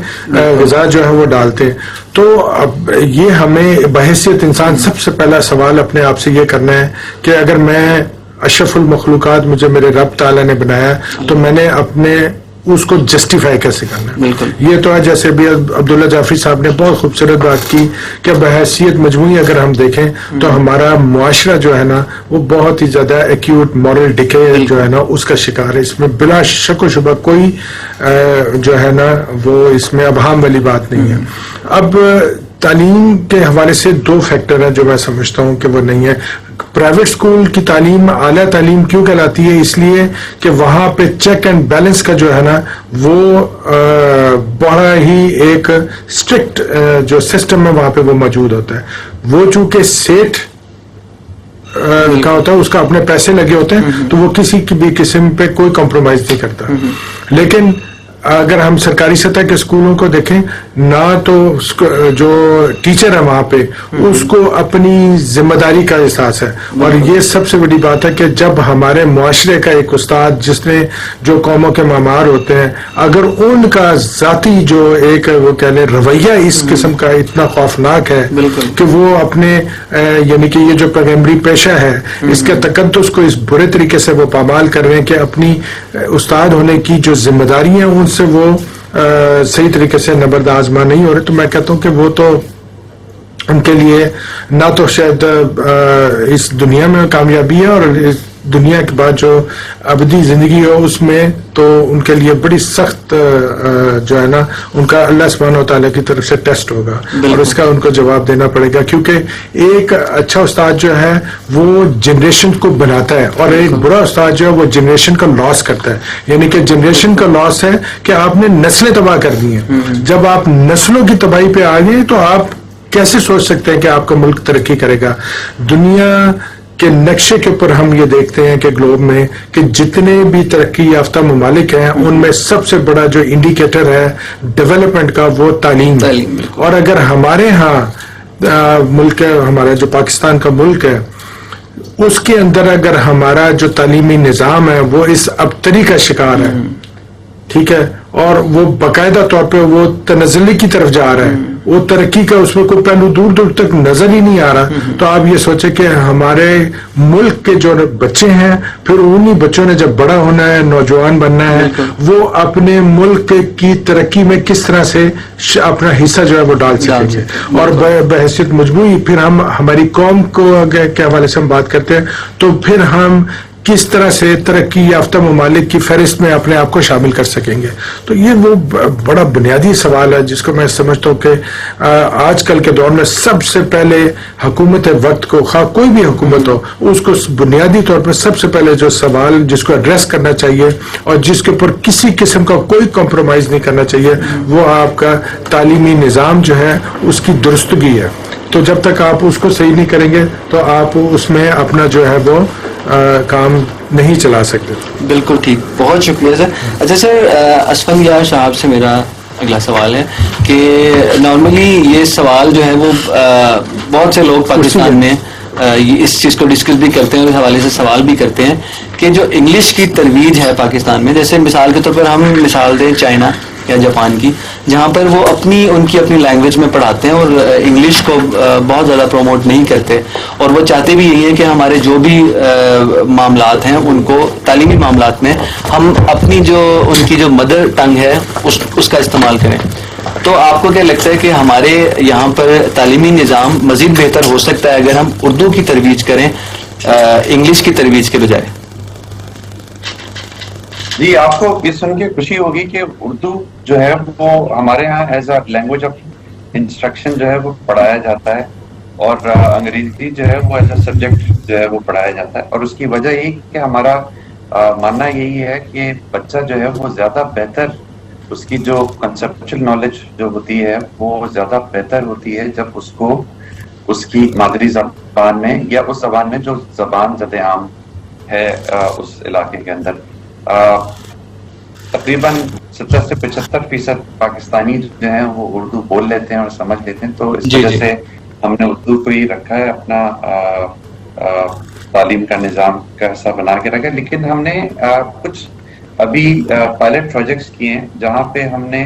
غذا جو ہے وہ ڈالتے. تو اب یہ ہمیں بحیثیت انسان سب سے پہلا سوال اپنے آپ سے یہ کرنا ہے کہ اگر میں اشرف المخلوقات مجھے میرے رب تعالیٰ نے بنایا تو میں نے اپنے اس کو جسٹیفائی کیسے کرنا ہے. یہ تو ہے جیسے بھی عبداللہ جعفری صاحب نے بہت خوبصورت بات کی کہ بحیثیت مجموعی اگر ہم دیکھیں تو ہمارا معاشرہ جو ہے نا وہ بہت ہی زیادہ ایکیوٹ مورل ڈکے جو ہے نا اس کا شکار ہے. اس میں بلا شک و شبہ کوئی جو ہے نا وہ اس میں ابہام والی بات نہیں ہے. اب تعلیم کے حوالے سے دو فیکٹر ہیں جو میں سمجھتا ہوں کہ وہ نہیں ہے. پرائیویٹ اسکول کی تعلیم اعلیٰ تعلیم کیوں کہلاتی ہے؟ اس لیے کہ وہاں پہ چیک اینڈ بیلنس کا جو ہے نا وہ بڑا ہی ایک اسٹرکٹ جو سسٹم ہے وہاں پہ وہ موجود ہوتا ہے. وہ چونکہ سیٹ کا ہوتا ہے, اس کا اپنے پیسے لگے ہوتے ہیں, تو وہ کسی کی بھی قسم پہ کوئی کمپرومائز نہیں کرتا. لیکن اگر ہم سرکاری سطح کے اسکولوں کو دیکھیں نہ تو جو ٹیچر ہے وہاں پہ اس کو اپنی ذمہ داری کا احساس ہے. اور یہ سب سے بڑی بات ہے کہ جب ہمارے معاشرے کا ایک استاد جس نے جو قوموں کے معمار ہوتے ہیں اگر ان کا ذاتی جو ایک وہ کہہ لیں رویہ اس قسم کا اتنا خوفناک ہے کہ وہ اپنے یعنی کہ یہ جو پیغمبری پیشہ ہے اس کے تقدس کو اس برے طریقے سے وہ پامال کر رہے ہیں کہ اپنی استاد ہونے کی جو ذمہ داری ہیں ان سے وہ صحیح طریقے سے نبرد آزما نہیں ہو رہے. تو میں کہتا ہوں کہ وہ تو ان کے لیے نہ تو شاید اس دنیا میں کامیابی ہے اور اس دنیا کے بعد جو ابدی زندگی ہو اس میں تو ان کے لیے بڑی سخت جو ہے نا ان کا اللہ سبحانہ و تعالیٰ کی طرف سے ٹیسٹ ہوگا اور اس کا ان کو جواب دینا پڑے گا. کیونکہ ایک اچھا استاد جو ہے وہ جنریشن کو بناتا ہے اور ایک برا استاد جو ہے وہ جنریشن کا لاس کرتا ہے. یعنی کہ جنریشن کا لاس ہے کہ آپ نے نسلیں تباہ کر دی ہیں. جب آپ نسلوں کی تباہی پہ آ گئے تو آپ کیسے سوچ سکتے ہیں کہ آپ کا ملک ترقی کرے گا؟ دنیا کے نقشے کے اوپر ہم یہ دیکھتے ہیں کہ گلوب میں کہ جتنے بھی ترقی یافتہ ممالک ہیں ان میں سب سے بڑا جو انڈیکیٹر ہے ڈیولپمنٹ کا وہ تعلیم ہے. اور اگر ہمارے ہاں ملک ہے, ہمارا جو پاکستان کا ملک ہے, اس کے اندر اگر ہمارا جو تعلیمی نظام ہے وہ اس ابتری کا شکار ہے, ٹھیک ہے, اور وہ باقاعدہ طور پہ وہ تنزلی کی طرف جا رہا ہے, وہ ترقی کا اس میں کوئی پہلو دور دور تک نظر ہی نہیں آ رہا, تو آپ یہ سوچیں کہ ہمارے ملک کے جو بچے ہیں پھر انہی بچوں نے جب بڑا ہونا ہے, نوجوان بننا ہے, وہ اپنے ملک کی ترقی میں کس طرح سے اپنا حصہ جو ہے وہ ڈال سکیں گے. اور بحیثیت مجموعی پھر ہم ہماری قوم کو کے حوالے سے ہم بات کرتے ہیں تو پھر ہم کس طرح سے ترقی یافتہ ممالک کی فہرست میں اپنے آپ کو شامل کر سکیں گے. تو یہ وہ بڑا بنیادی سوال ہے جس کو میں سمجھتا ہوں کہ آج کل کے دور میں سب سے پہلے حکومت وقت کو, خواہ کوئی بھی حکومت ہو, اس کو بنیادی طور پر سب سے پہلے جو سوال جس کو ایڈریس کرنا چاہیے اور جس کے اوپر کسی قسم کا کوئی کمپرومائز نہیں کرنا چاہیے وہ آپ کا تعلیمی نظام جو ہے اس کی درستگی ہے. تو جب تک آپ اس کو صحیح نہیں کریں گے تو آپ اس میں اپنا جو ہے وہ کام نہیں چلا سکتے. بالکل ٹھیک, بہت شکریہ سر. اچھا سر, اسفند یار صاحب سے میرا اگلا سوال ہے کہ نارملی یہ سوال جو ہے وہ بہت سے لوگ پاکستان میں اس چیز کو ڈسکس بھی کرتے ہیں اور اس حوالے سے سوال بھی کرتے ہیں کہ جو انگلش کی ترویج ہے پاکستان میں, جیسے مثال کے طور پر ہم مثال دیں چائنا, یا جاپان کی, جہاں پر وہ ان کی اپنی لینگویج میں پڑھاتے ہیں اور انگلش کو بہت زیادہ پروموٹ نہیں کرتے, اور وہ چاہتے بھی یہی ہیں کہ ہمارے جو بھی معاملات ہیں ان کو تعلیمی معاملات میں ہم اپنی ان کی جو مدر ٹنگ ہے اس کا استعمال کریں. تو آپ کو کیا لگتا ہے کہ ہمارے یہاں پر تعلیمی نظام مزید بہتر ہو سکتا ہے اگر ہم اردو کی ترویج کریں انگلش کی ترویج کے بجائے؟ جی, آپ کو یہ سن کے خوشی ہوگی کہ اردو جو ہے وہ ہمارے یہاں as a language of instruction جو ہے وہ پڑھایا جاتا ہے, اور انگریزی جو ہے وہ ایز اے سبجیکٹ جو ہے وہ پڑھایا جاتا ہے. اور اس کی وجہ یہی کہ ہمارا ماننا یہی ہے کہ بچہ جو ہے وہ زیادہ بہتر, اس کی جو کنسپچل نالج جو ہوتی ہے وہ زیادہ بہتر ہوتی ہے جب اس کو اس کی مادری زبان میں یا اس زبان میں جو زبان زد عام ہے اس علاقے کے اندر. تقریباً 70 سے 75% پاکستانی جو ہیں وہ اردو بول لیتے ہیں اور سمجھ لیتے ہیں, تو اس وجہ سے ہم نے اردو کو ہی رکھا ہے اپنا تعلیم کا نظام کا حصہ بنا کے رکھا ہے. لیکن ہم نے کچھ ابھی پائلٹ پروجیکٹس کیے ہیں جہاں پہ ہم نے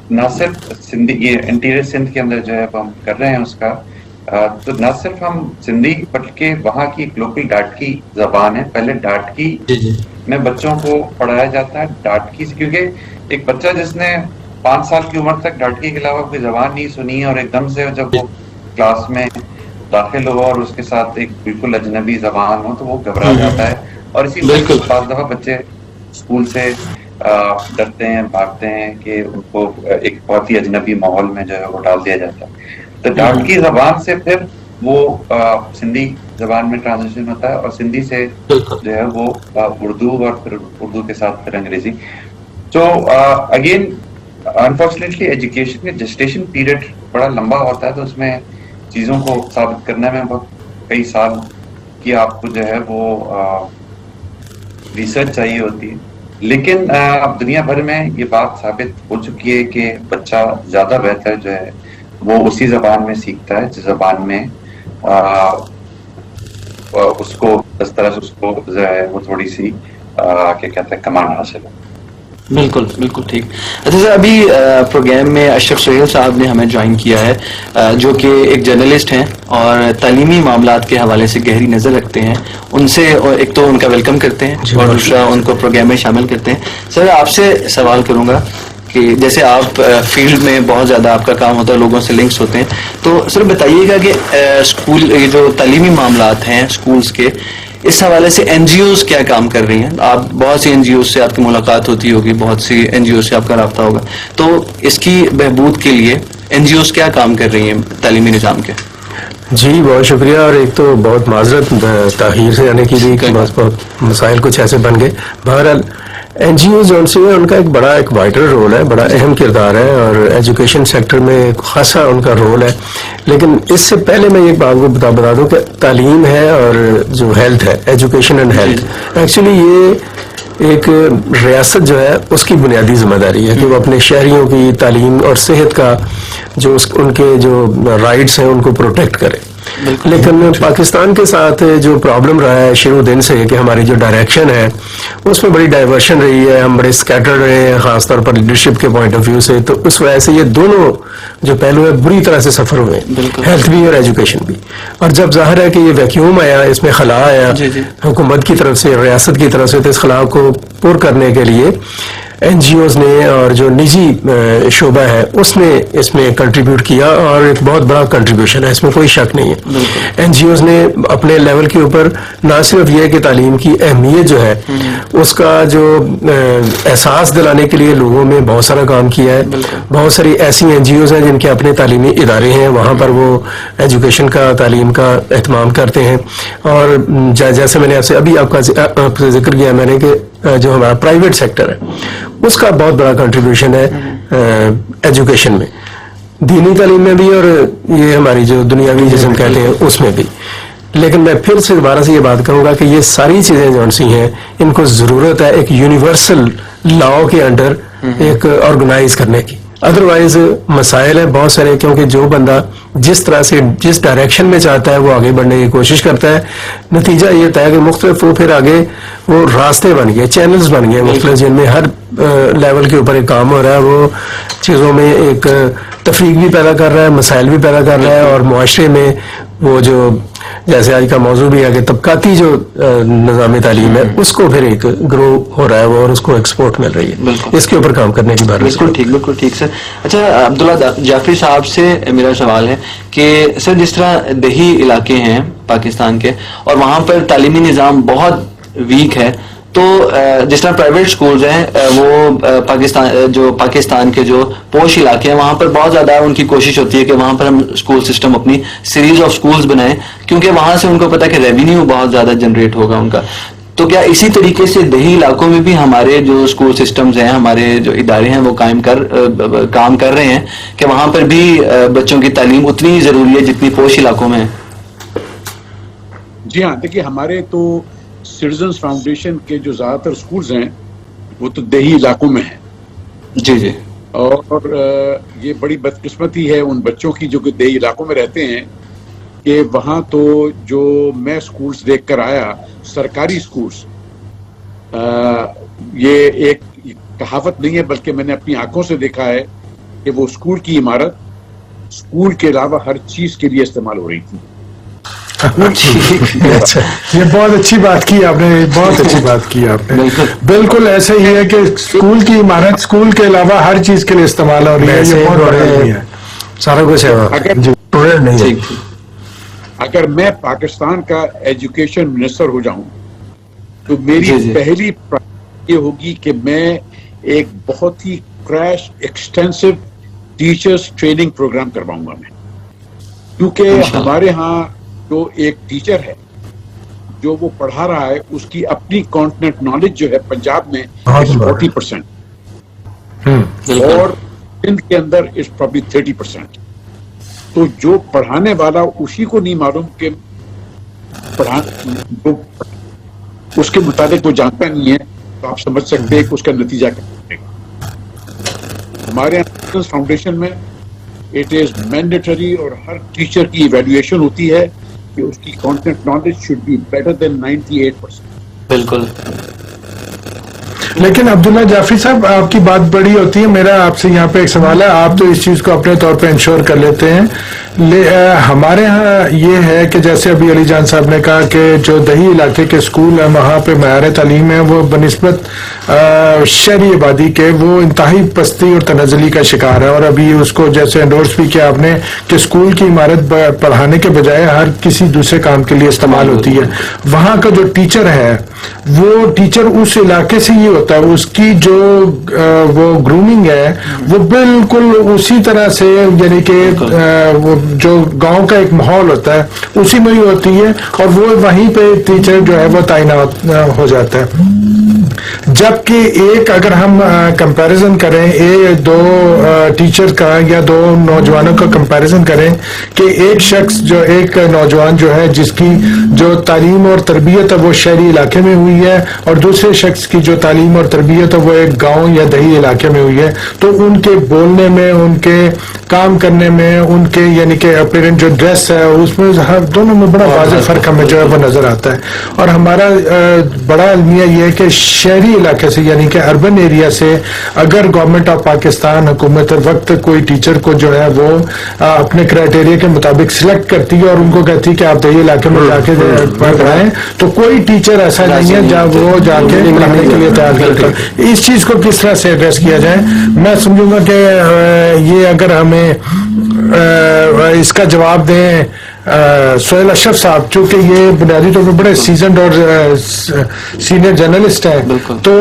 نہ صرف سندھی, یہ انٹیریئر سندھ کے اندر جو ہے ہم کر رہے ہیں اس کا, تو نہ صرف ہم سندھی بلکہ وہاں کی ایک لوکل ڈاٹکی زبان ہے. پہلے ڈاٹکی میں بچوں کو پڑھایا جاتا ہے, ڈاٹکی سے, کیونکہ ایک بچہ جس نے 5 سال کی عمر تک ڈاٹکی کے علاوہ کوئی زبان نہیں سنی اور ایک دم سے جب وہ کلاس میں داخل ہو اور اس کے ساتھ ایک بالکل اجنبی زبان ہو تو وہ گھبرا جاتا ہے, اور اسی وجہ سے بعض دفعہ بچے اسکول سے ڈرتے ہیں, بھاگتے ہیں کہ ان کو ایک بہت ہی اجنبی ماحول میں جو ہے وہ ڈال دیا جاتا ہے. تو ڈاٹکی زبان سے پھر وہ سندھی زبان میں ٹرانزیشن ہوتا ہے, اور سندھی سے جو ہے وہ اردو, اور پھر اردو کے ساتھ پھر انگریزی. تو اگین انفارچونیٹلی ایجوکیشن کے جسٹیشن پیریڈ بڑا لمبا ہوتا ہے, تو اس میں چیزوں کو ثابت کرنے میں بہت کئی سال کی آپ کو جو ہے وہ ریسرچ چاہیے ہوتی ہے. لیکن اب دنیا بھر میں یہ بات ثابت ہو چکی ہے کہ بچہ زیادہ بہتر جو ہے وہ اسی زبان میں سیکھتا ہے جس زبان میں اس کو اس طرح سے اس کو جو ہے وہ تھوڑی سی کیا کہتے ہیں کمانڈ حاصل ہے. بالکل بالکل ٹھیک. اچھا سر, ابھی پروگرام میں اشرف سہیل صاحب نے ہمیں جوائن کیا ہے, جو کہ ایک جرنلسٹ ہیں اور تعلیمی معاملات کے حوالے سے گہری نظر رکھتے ہیں. ان سے ایک تو ان کا ویلکم کرتے ہیں اور دوسرا ان کو پروگرام میں شامل کرتے ہیں. سر, آپ سے سوال کروں گا کہ جیسے آپ فیلڈ میں بہت زیادہ آپ کا کام ہوتا ہے, لوگوں سے لنکس ہوتے ہیں, تو سر بتائیے گا کہ اسکول یہ جو تعلیمی معاملات ہیں اسکولس کے, اس حوالے سے این جی اوز کیا کام کر رہی ہیں؟ آپ بہت سی این جی اوز سے آپ کی ملاقات ہوتی ہوگی, بہت سی این جی اوز سے آپ کا رابطہ ہوگا, تو اس کی بہبود کے لیے این جی اوز کیا کام کر رہی ہیں تعلیمی نظام کے؟ جی بہت شکریہ, اور ایک تو بہت معذرت تاخیر سے آنے کی بھی, بہت مسائل کچھ ایسے بن گئے. بہرحال این جی اوز جو سے ان کا ایک بڑا ایک وائٹل رول ہے, بڑا اہم کردار ہے, اور ایجوکیشن سیکٹر میں خاصا ان کا رول ہے. لیکن اس سے پہلے میں ایک بات کو بتا دوں کہ تعلیم ہے اور جو ہیلتھ ہے, ایجوکیشن اینڈ ہیلتھ, ایکچولی یہ ایک ریاست جو ہے اس کی بنیادی ذمہ داری ہے کہ وہ اپنے شہریوں کی تعلیم اور صحت کا جو ان کے جو رائٹس ہیں ان کو پروٹیکٹ کرے. لیکن پاکستان کے ساتھ جو پرابلم رہا ہے شروع دن سے کہ ہماری جو ڈائریکشن ہے اس میں بڑی ڈائیورشن رہی ہے, ہم بڑے سکیٹرڈ رہے ہیں خاص طور پر لیڈرشپ کے پوائنٹ آف ویو سے, تو اس وجہ سے یہ دونوں جو پہلو ہے بری طرح سے سفر ہوئے, ہیلتھ بھی اور ایجوکیشن بھی. اور جب ظاہر ہے کہ یہ ویکیوم آیا, اس میں خلا آیا حکومت کی طرف سے, ریاست کی طرف سے, تو اس خلا کو پر کرنے کے لیے این جی اوز نے اور جو نجی شعبہ ہے اس نے اس میں کنٹریبیوٹ کیا, اور ایک بہت بڑا کنٹریبیوشن ہے, اس میں کوئی شک نہیں ہے. این جی اوز نے اپنے لیول کے اوپر نہ صرف یہ کہ تعلیم کی اہمیت جو ہے اس کا جو احساس دلانے کے لیے لوگوں میں بہت سارا کام کیا ہے. بہت ساری ایسی این جی اوز ہیں جن کے اپنے تعلیمی ادارے ہیں, وہاں پر وہ ایجوکیشن کا تعلیم کا اہتمام کرتے ہیں. اور جیسے میں نے آپ سے ابھی آپ کا ذکر کیا میں نے کہ جو ہمارا پرائیویٹ سیکٹر ہے اس کا بہت بڑا کنٹریبیوشن ہے ایجوکیشن میں, دینی تعلیم میں بھی اور یہ ہماری جو دنیاوی جسم کہتے ہیں اس میں بھی. لیکن میں پھر سے دوبارہ سے یہ بات کہوں گا کہ یہ ساری چیزیں جو سی ہیں ان کو ضرورت ہے ایک یونیورسل لاء کے انڈر ایک آرگنائز کرنے کی. ادروائز مسائل ہیں بہت سارے, کیونکہ جو بندہ جس طرح سے جس ڈائریکشن میں چاہتا ہے وہ آگے بڑھنے کی کوشش کرتا ہے, نتیجہ یہ ہوتا ہے کہ مختلف وہ پھر آگے وہ راستے بن گئے, چینلز بن گئے مختلف, جن میں ہر لیول کے اوپر ایک کام ہو رہا ہے، وہ چیزوں میں ایک تفریق بھی پیدا کر رہا ہے، مسائل بھی پیدا کر رہا ہے، اور معاشرے میں وہ جو جیسے آج کا موضوع بھی ہے کہ طبقاتی جو نظام تعلیم ہے اس کو پھر ایک گرو ہو رہا ہے وہ، اور اس کو ایکسپورٹ مل رہی ہے، اس کے اوپر کام کرنے کی بات. بالکل ٹھیک سر. اچھا عبداللہ جعفری صاحب سے میرا سوال ہے کہ سر جس طرح دیہی علاقے ہیں پاکستان کے اور وہاں پر تعلیمی نظام بہت ویک ہے، تو جس طرح پرائیویٹ سکولز ہیں وہ پاکستان کے جو پوش علاقے ہیں وہاں پر بہت زیادہ ان کی کوشش ہوتی ہے کہ وہاں پر ہم اسکول سسٹم اپنی سیریز آف سکولز بنائیں، کیونکہ وہاں سے ان کو پتہ ہے کہ ریونیو بہت زیادہ جنریٹ ہوگا ان کا. تو کیا اسی طریقے سے دیہی علاقوں میں بھی ہمارے جو اسکول سسٹمز ہیں، ہمارے جو ادارے ہیں وہ کام کر رہے ہیں کہ وہاں پر بھی بچوں کی تعلیم اتنی ضروری ہے جتنی پوش علاقوں میں ہے؟ جی ہاں، دیکھیے ہمارے تو سٹیزنز فاؤنڈیشن کے جو زیادہ تر اسکولز ہیں وہ تو دیہی علاقوں میں ہیں. جی. اور یہ بڑی بدقسمتی ہے ان بچوں کی جو کہ دیہی علاقوں میں رہتے ہیں کہ وہاں تو جو میں اسکولز دیکھ کر آیا، سرکاری اسکولز، یہ ایک کہاوت نہیں ہے بلکہ میں نے اپنی آنکھوں سے دیکھا ہے کہ وہ اسکول کی عمارت اسکول کے علاوہ ہر چیز کے لیے استعمال ہو رہی تھی. یہ بہت اچھی بات کی آپ نے، بہت اچھی بات کی آپ نے. بالکل ایسے ہی ہے کہ اسکول کی عمارت اسکول کے علاوہ ہر چیز کے لیے استعمال ہو رہی ہے. یہ بہت بڑی ہے، سارا کچھ ہے. اگر میں پاکستان کا ایجوکیشن منسٹر ہو جاؤں تو میری پہلی یہ ہوگی کہ میں ایک بہت ہی crash extensive teachers training programme کرواؤں گا میں، کیونکہ ہمارے ہاں جو ایک ٹیچر ہے جو وہ پڑھا رہا ہے اس کی اپنی کانٹیننٹ نالج جو ہے پنجاب میں 40% اور سندھ کے اندر از پرابلی 30%. تو جو پڑھانے والا اسی کو نہیں معلوم کہ اس کے مطابق وہ جانتا نہیں ہے، تو آپ سمجھ سکتے ہیں کہ اس کا نتیجہ کیا ہوگا. ہمارے یہاں فاؤنڈیشن میں اٹ از مینڈیٹری اور ہر ٹیچر کی ایویلویشن ہوتی ہے کہ اس کی content knowledge should be better than 98%. بالکل. لیکن عبداللہ جعفری صاحب آپ کی بات بڑی ہوتی ہے. میرا آپ سے یہاں پہ ایک سوال ہے، آپ تو اس چیز کو اپنے طور پہ انشور کر لیتے ہیں، ہمارے ہاں یہ ہے کہ جیسے ابھی علی جان صاحب نے کہا کہ جو دیہی علاقے کے اسکول ہیں وہاں پہ معیار تعلیم ہے وہ بنسبت شہری آبادی کے وہ انتہائی پستی اور تنزلی کا شکار ہے. اور ابھی اس کو جیسے انڈورس بھی کیا آپ نے کہ اسکول کی عمارت پڑھانے کے بجائے ہر کسی دوسرے کام کے لیے استعمال ہوتی ہے. وہاں کا جو ٹیچر ہے وہ ٹیچر اس علاقے سے ہی ہوتا ہے، اس کی جو وہ گرومنگ ہے وہ بالکل اسی طرح سے، یعنی کہ وہ جو گاؤں کا ایک ماحول ہوتا ہے اسی میں ہی ہوتی ہے، اور وہ وہیں پہ ٹیچر جو ہے وہ تعینات ہو جاتا ہے. جبکہ ایک اگر ہم کمپیریزن کریں دو ٹیچر کا یا دو نوجوانوں کا کمپیریزن کریں کہ ایک شخص جو ایک نوجوان جو ہے جس کی جو تعلیم اور تربیت ہے وہ شہری علاقے میں ہوئی ہے اور دوسرے شخص کی جو تعلیم اور تربیت ہے وہ ایک گاؤں یا دیہی علاقے میں ہوئی ہے، تو ان کے بولنے میں، ان کے کام کرنے میں، ان کے یعنی کہ اپیرنٹ جو ڈریس ہے اس میں دونوں میں بڑا واضح فرق ہمیں جو ہے وہ نظر آتا ہے. اور ہمارا بڑا المیہ یہ ہے کہ شہری علاقے سے یعنی کہ اربن ایریا سے اگر گورنمنٹ آف پاکستان حکومت وقت کوئی ٹیچر کو جو ہے وہ اپنے کرائٹیریا کے مطابق سلیکٹ کرتی ہے اور ان کو کہتی ہے کہ آپ دیہی علاقے میں جا کے پڑھائیں، تو کوئی ٹیچر ایسا نہیں ہے جب وہ جا کے پڑھانے کے لیے تیار کرتا ہے. اس چیز کو کس طرح سے ایڈریس کیا جائے؟ میں سمجھوں گا کہ یہ اگر ہمیں اس کا جواب دیں سہیل اشرف صاحب، چونکہ یہ بنیادی طور پر بڑے سیزنڈ اور سینئر جرنلسٹ ہیں، تو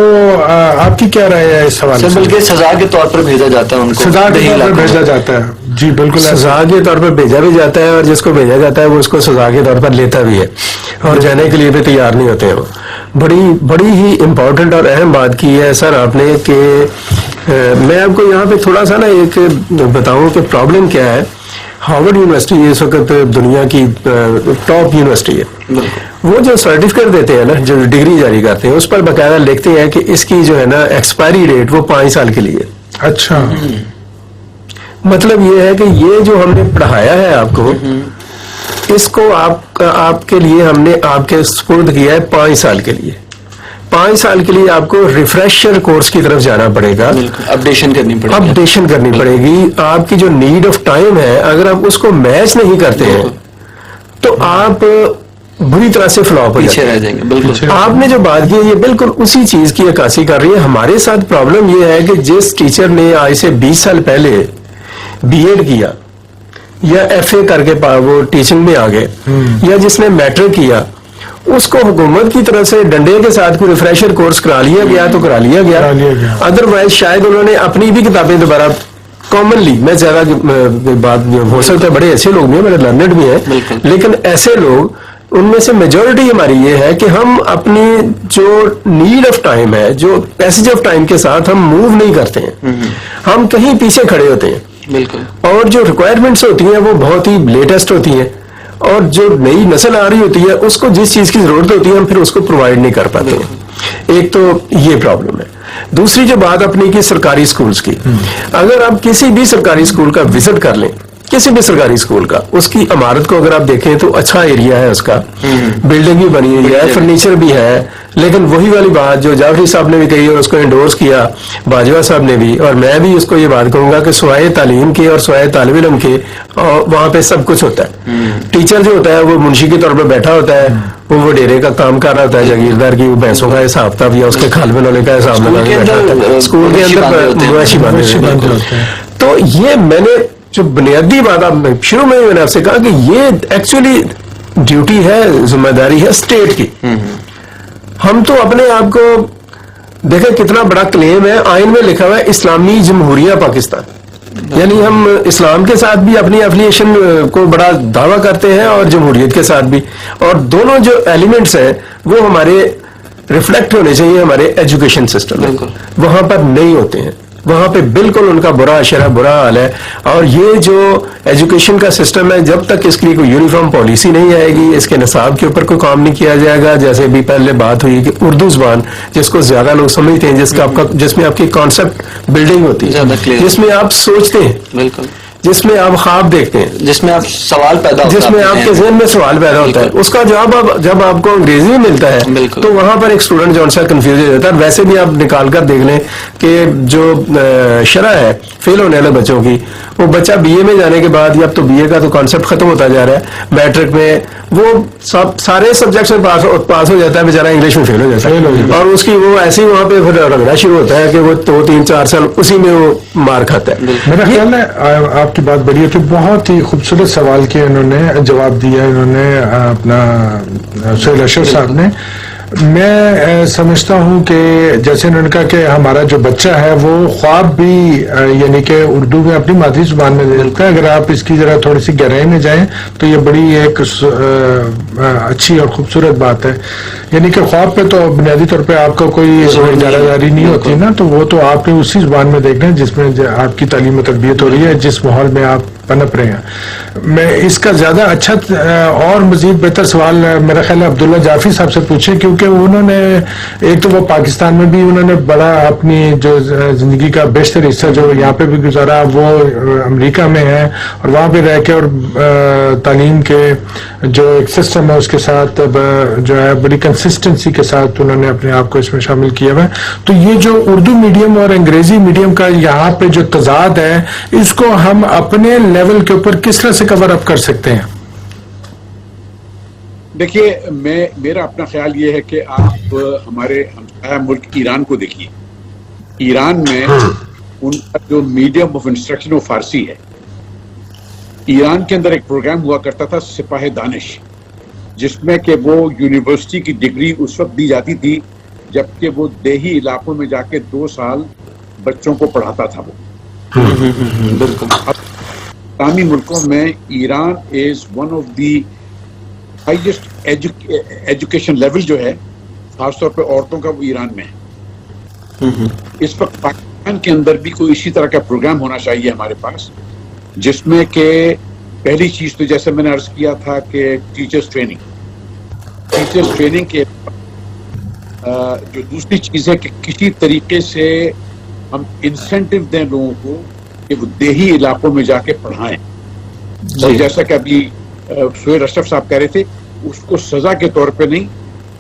آپ کی کیا رائے ہے اس حوالے سے؟ بلکہ سزا کے طور پر بھیجا جاتا ہے ان کو، سزا کے طور پر بھیجا جاتا ہے. جی بالکل، سزا کے طور پر بھیجا بھی جاتا ہے اور جس کو بھیجا جاتا ہے وہ اس کو سزا کے طور پر لیتا بھی ہے اور جانے کے لیے بھی تیار نہیں ہوتے ہیں. وہ بڑی ہی امپورٹنٹ اور اہم بات کی ہے سر آپ نے کہ میں آپ کو یہاں پہ تھوڑا سا نا ایک بتاؤں کہ پرابلم کیا ہے. ہارورڈ یونیورسٹی اس وقت دنیا کی ٹاپ یونیورسٹی ہے. وہ جو سرٹیفکیٹ دیتے ہیں نا، جو ڈگری جاری کرتے ہیں، اس پر باقاعدہ لکھتے ہیں کہ اس کی جو ہے نا ایکسپائری ڈیٹ وہ 5 سال کے لیے. اچھا، مطلب یہ ہے کہ یہ جو ہم نے پڑھایا ہے آپ کو، اس کو آپ کے لیے ہم نے آپ کے سپرد کیا ہے 5 سال کے لیے. 5 سال کے لیے آپ کو ریفریشر کورس کی طرف جانا پڑے گا, اپڈیشن کرنی پڑے گی. آپ کی جو نیڈ آف ٹائم ہے اگر آپ اس کو میچ نہیں کرتے ہیں تو آپ بری طرح سے فلاپ ہو جائیں گے. بالکل آپ نے جو بات کی یہ بالکل اسی چیز کی عکاسی کر رہی ہے. ہمارے ساتھ پرابلم یہ ہے کہ جس ٹیچر نے آج سے 20 سال پہلے بی ایڈ کیا یا ایف اے کر کے وہ ٹیچنگ میں آ گئے, یا جس نے میٹرک کیا, اس کو حکومت کی طرف سے ڈنڈے کے ساتھ کوئی ریفریشر کورس کرا لیا گیا تو کرا لیا گیا. ادروائز شاید انہوں نے اپنی بھی کتابیں دوبارہ کامنلی, میں زیادہ بات ہو سکتا ہے بڑے اچھے لوگ بھی ہیں, بڑے لرنڈ بھی ہیں, لیکن ایسے لوگ ان میں سے میجورٹی ہماری یہ ہے کہ ہم اپنی جو نیڈ آف ٹائم ہے, جو پیسج آف ٹائم کے ساتھ ہم موو نہیں کرتے ہیں, ہم کہیں پیچھے کھڑے ہوتے ہیں. بالکل. اور جو ریکوائرمنٹس ہوتی ہیں وہ بہت ہی لیٹسٹ ہوتی ہیں, اور جو نئی نسل آ رہی ہوتی ہے اس کو جس چیز کی ضرورت ہوتی ہے ہم پھر اس کو پرووائڈ نہیں کر پاتے ہیں. ایک تو یہ پرابلم ہے. دوسری جو بات اپنی کی سرکاری سکولز کی, اگر آپ کسی بھی سرکاری سکول کا وزٹ کر لیں, کسی بھی سرکاری سکول کا, اس کی عمارت کو اگر آپ دیکھیں تو اچھا ایریا ہے, اس کا بلڈنگ بھی بنی ہوئی ہے, فرنیچر بھی ہے, لیکن وہی والی بات جو جعفری صاحب نے بھی کہی اور اس کو انڈورس کیا باجوہ صاحب نے بھی, اور میں بھی اس کو یہ بات کہوں گا کہ سوائے تعلیم کے اور سوائے طالب علم کے وہاں پہ سب کچھ ہوتا ہے. ٹیچر جو ہوتا ہے وہ منشی کے طور پہ بیٹھا ہوتا ہے, وہ ڈیرے کا کام کر رہا ہوتا ہے, جاگیردار کی بھینسوں کا حساب تھا یا اس کے کھال بنانے کا حساب لگا کے بیٹھا ہوتا ہے, اسکول کے اندر مویشی باندھے ہوتے ہیں. تو یہ میں نے جو بنیادی بات آپ شروع میں نے آپ سے کہا کہ یہ ایکچولی ڈیوٹی ہے, ذمہ داری ہے اسٹیٹ کی. ہم تو اپنے آپ کو دیکھیں کتنا بڑا کلیم ہے, آئین میں لکھا ہوا ہے اسلامی جمہوریہ پاکستان, یعنی ہم اسلام کے ساتھ بھی اپنی ایفیلیشن کو بڑا دعویٰ کرتے ہیں اور جمہوریت کے ساتھ بھی, اور دونوں جو ایلیمنٹس ہیں وہ ہمارے ریفلیکٹ ہونے چاہیے ہمارے ایجوکیشن سسٹم میں, وہاں پر نہیں ہوتے ہیں. وہاں پہ بالکل ان کا برا اشرہ برا حال ہے. اور یہ جو ایجوکیشن کا سسٹم ہے, جب تک اس کی کوئی یونیفارم پالیسی نہیں آئے گی, اس کے نصاب کے اوپر کوئی کام نہیں کیا جائے گا, جیسے بھی پہلے بات ہوئی کہ اردو زبان جس کو زیادہ لوگ سمجھتے ہیں, جس میں آپ کی کانسیپٹ بلڈنگ ہوتی ہے, جس میں آپ سوچتے ہیں, بالکل, جس میں آپ خواب دیکھتے ہیں, جس میں آپ سوال پیدا ہوتا ہے, جس میں آپ کے ذہن میں سوال پیدا ہوتا ہے, اس کا جواب جب آپ کو انگریزی میں ملتا ہے تو وہاں پر ایک اسٹوڈنٹ جو سا کنفیوز ہو جاتا ہے. ویسے بھی آپ نکال کر دیکھ لیں کہ جو شرح ہے فیل ہونے والے بچوں کی, وہ بچہ بی اے میں جانے کے بعد, یا اب تو بی اے کا تو کانسیپٹ ختم ہوتا جا رہا ہے, میٹرک میں وہ سارے سبجیکٹس میں پاس ہو جاتا ہے بیچارہ, انگلش میں فیل ہو جاتا ہے, اور اس کی وہ ایسے ہی وہاں پہ پھر رگڑنا شروع ہوتا ہے کہ وہ 2-3-4 سال اسی میں وہ مار کھاتا ہے. میرا خیال ہے آپ کی بات بڑی ہے کہ بہت ہی خوبصورت سوال کے انہوں نے جواب دیا, انہوں نے اپنا سہیل اشرف صاحب نے. میں سمجھتا ہوں کہ جیسے انہوں نے کہا کہ ہمارا جو بچہ ہے وہ خواب بھی یعنی کہ اردو میں اپنی مادری زبان میں دیکھتا ہے. اگر آپ اس کی ذرا تھوڑی سی گہرائی میں جائیں تو یہ بڑی ایک اچھی اور خوبصورت بات ہے. یعنی کہ خواب پہ تو بنیادی طور پہ آپ کا کوئی اجارہ داری نہیں ہوتی نا, تو وہ تو آپ نے اسی زبان میں دیکھنا ہے جس میں آپ کی تعلیم و تربیت ہو رہی ہے, جس ماحول میں آپ پنپ رہے ہیں. میں اس کا زیادہ اچھا اور مزید بہتر سوال میرا خیال ہے عبداللہ جعفری صاحب سے پوچھیں, کیونکہ انہوں نے ایک تو وہ پاکستان میں بھی انہوں نے بڑا اپنی جو زندگی کا بیشتر حصہ جو یہاں پہ بھی گزارا, وہ امریکہ میں ہے, اور وہاں پہ رہ کے اور تعلیم کے جو ایک سسٹم ہے اس کے ساتھ جو ہے بڑی کنسسٹنسی کے ساتھ انہوں نے اپنے آپ کو اس میں شامل کیا ہوا ہے. تو یہ جو اردو میڈیم اور انگریزی میڈیم کا یہاں پہ جو تضاد ہے, اس کو ہم اپنے لیول کے اوپر کس طرح سے کور اپ کر سکتے ہیں؟ دیکھیے, میرا اپنا خیال یہ ہے کہ آپ ہمارے ہمسایہ ملک ایران کو دیکھیے. ایران میں ان کا جو میڈیم آف انسٹرکشن وہ فارسی ہے. ایران کے اندر ایک پروگرام ہوا کرتا تھا سپاہ دانش, جس میں کہ وہ یونیورسٹی کی ڈگری اس وقت دی جاتی تھی جبکہ وہ دیہی علاقوں میں جا کے 2 سال بچوں کو پڑھاتا تھا. وہ اسلامی ملکوں میں Iran is one of the highest education level جو ہے, خاص طور پہ عورتوں کا, وہ ایران میں ہے. اس وقت پاکستان کے اندر بھی کوئی اسی طرح کا پروگرام ہونا چاہیے ہمارے پاس, جس میں کہ پہلی چیز تو جیسے میں نے عرض کیا تھا کہ ٹیچرز ٹریننگ کے جو دوسری چیز ہے کہ کسی طریقے سے ہم انسینٹو دیں لوگوں کو کہ وہ دیہی علاقوں میں جا کے پڑھائیں. اور جیسا کہ ابھی سہیل اشرف صاحب کہہ رہے تھے, اس کو سزا کے طور پہ نہیں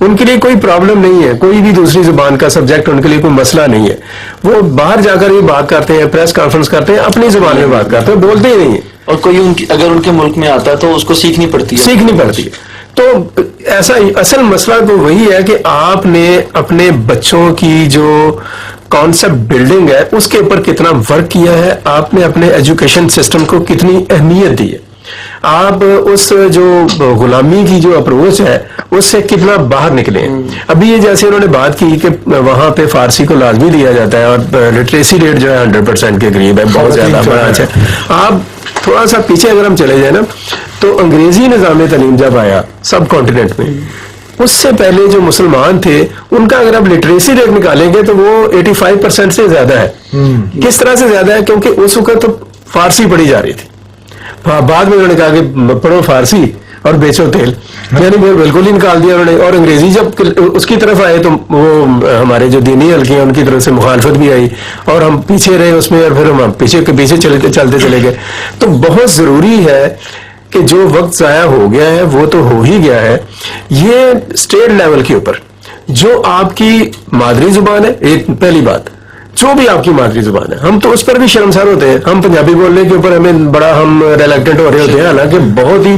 ان کے لیے کوئی پرابلم نہیں ہے, کوئی بھی دوسری زبان کا سبجیکٹ ان کے لیے کوئی مسئلہ نہیں ہے. وہ باہر جا کر ہی بات کرتے ہیں, پریس کانفرنس کرتے ہیں, اپنی زبان میں بات کرتے ہیں, بولتے ہی نہیں ہیں. اور کوئی اگر ان کے ملک میں آتا ہے تو اس کو سیکھنی پڑتی ہے. تو ایسا اصل مسئلہ تو وہی ہے کہ آپ نے اپنے بچوں کی جو کانسیپٹ بلڈنگ ہے اس کے اوپر کتنا ورک کیا ہے, آپ نے اپنے ایجوکیشن سسٹم کو کتنی اہمیت دی ہے, آپ اس جو غلامی کی جو اپروچ ہے اس سے کتنا باہر نکلے ہیں. ابھی یہ جیسے انہوں نے بات کی کہ وہاں پہ فارسی کو لازمی دیا جاتا ہے اور لٹریسی ریٹ جو ہے 100% کے قریب ہے, بہت زیادہ بڑا اچھا. آپ تھوڑا سا پیچھے اگر ہم چلے جائیں نا تو انگریزی نظام تعلیم جب آیا سب کانٹیننٹ میں, اس سے پہلے جو مسلمان تھے ان کا اگر آپ لٹریسی ریٹ نکالیں گے تو وہ 85% سے زیادہ ہے. کس طرح سے زیادہ ہے؟ کیونکہ اس وقت تو فارسی پڑھی جا رہی تھی, بعد میں انہوں نے کہا کہ پڑھو فارسی اور بیچو تیل, یعنی بالکل ہی نکال دیا انہوں نے. اور انگریزی جب اس کی طرف آئے تو وہ ہمارے جو دینی حلقے ہیں ان کی طرف سے مخالفت بھی آئی اور ہم پیچھے رہے اس میں, اور پھر ہم پیچھے چلتے چلے گئے. تو بہت ضروری ہے کہ جو وقت ضائع ہو گیا ہے وہ تو ہو ہی گیا ہے. یہ اسٹیٹ لیول کے اوپر جو آپ کی مادری زبان ہے, ایک پہلی بات جو بھی آپ کی مادری زبان ہے, ہم تو اس پر بھی شرمسار ہوتے ہیں. ہم پنجابی بولنے کے اوپر ہمیں بڑا ہم ریلیکٹنٹ ہو رہے ہوتے ہیں, حالانکہ بہت ہی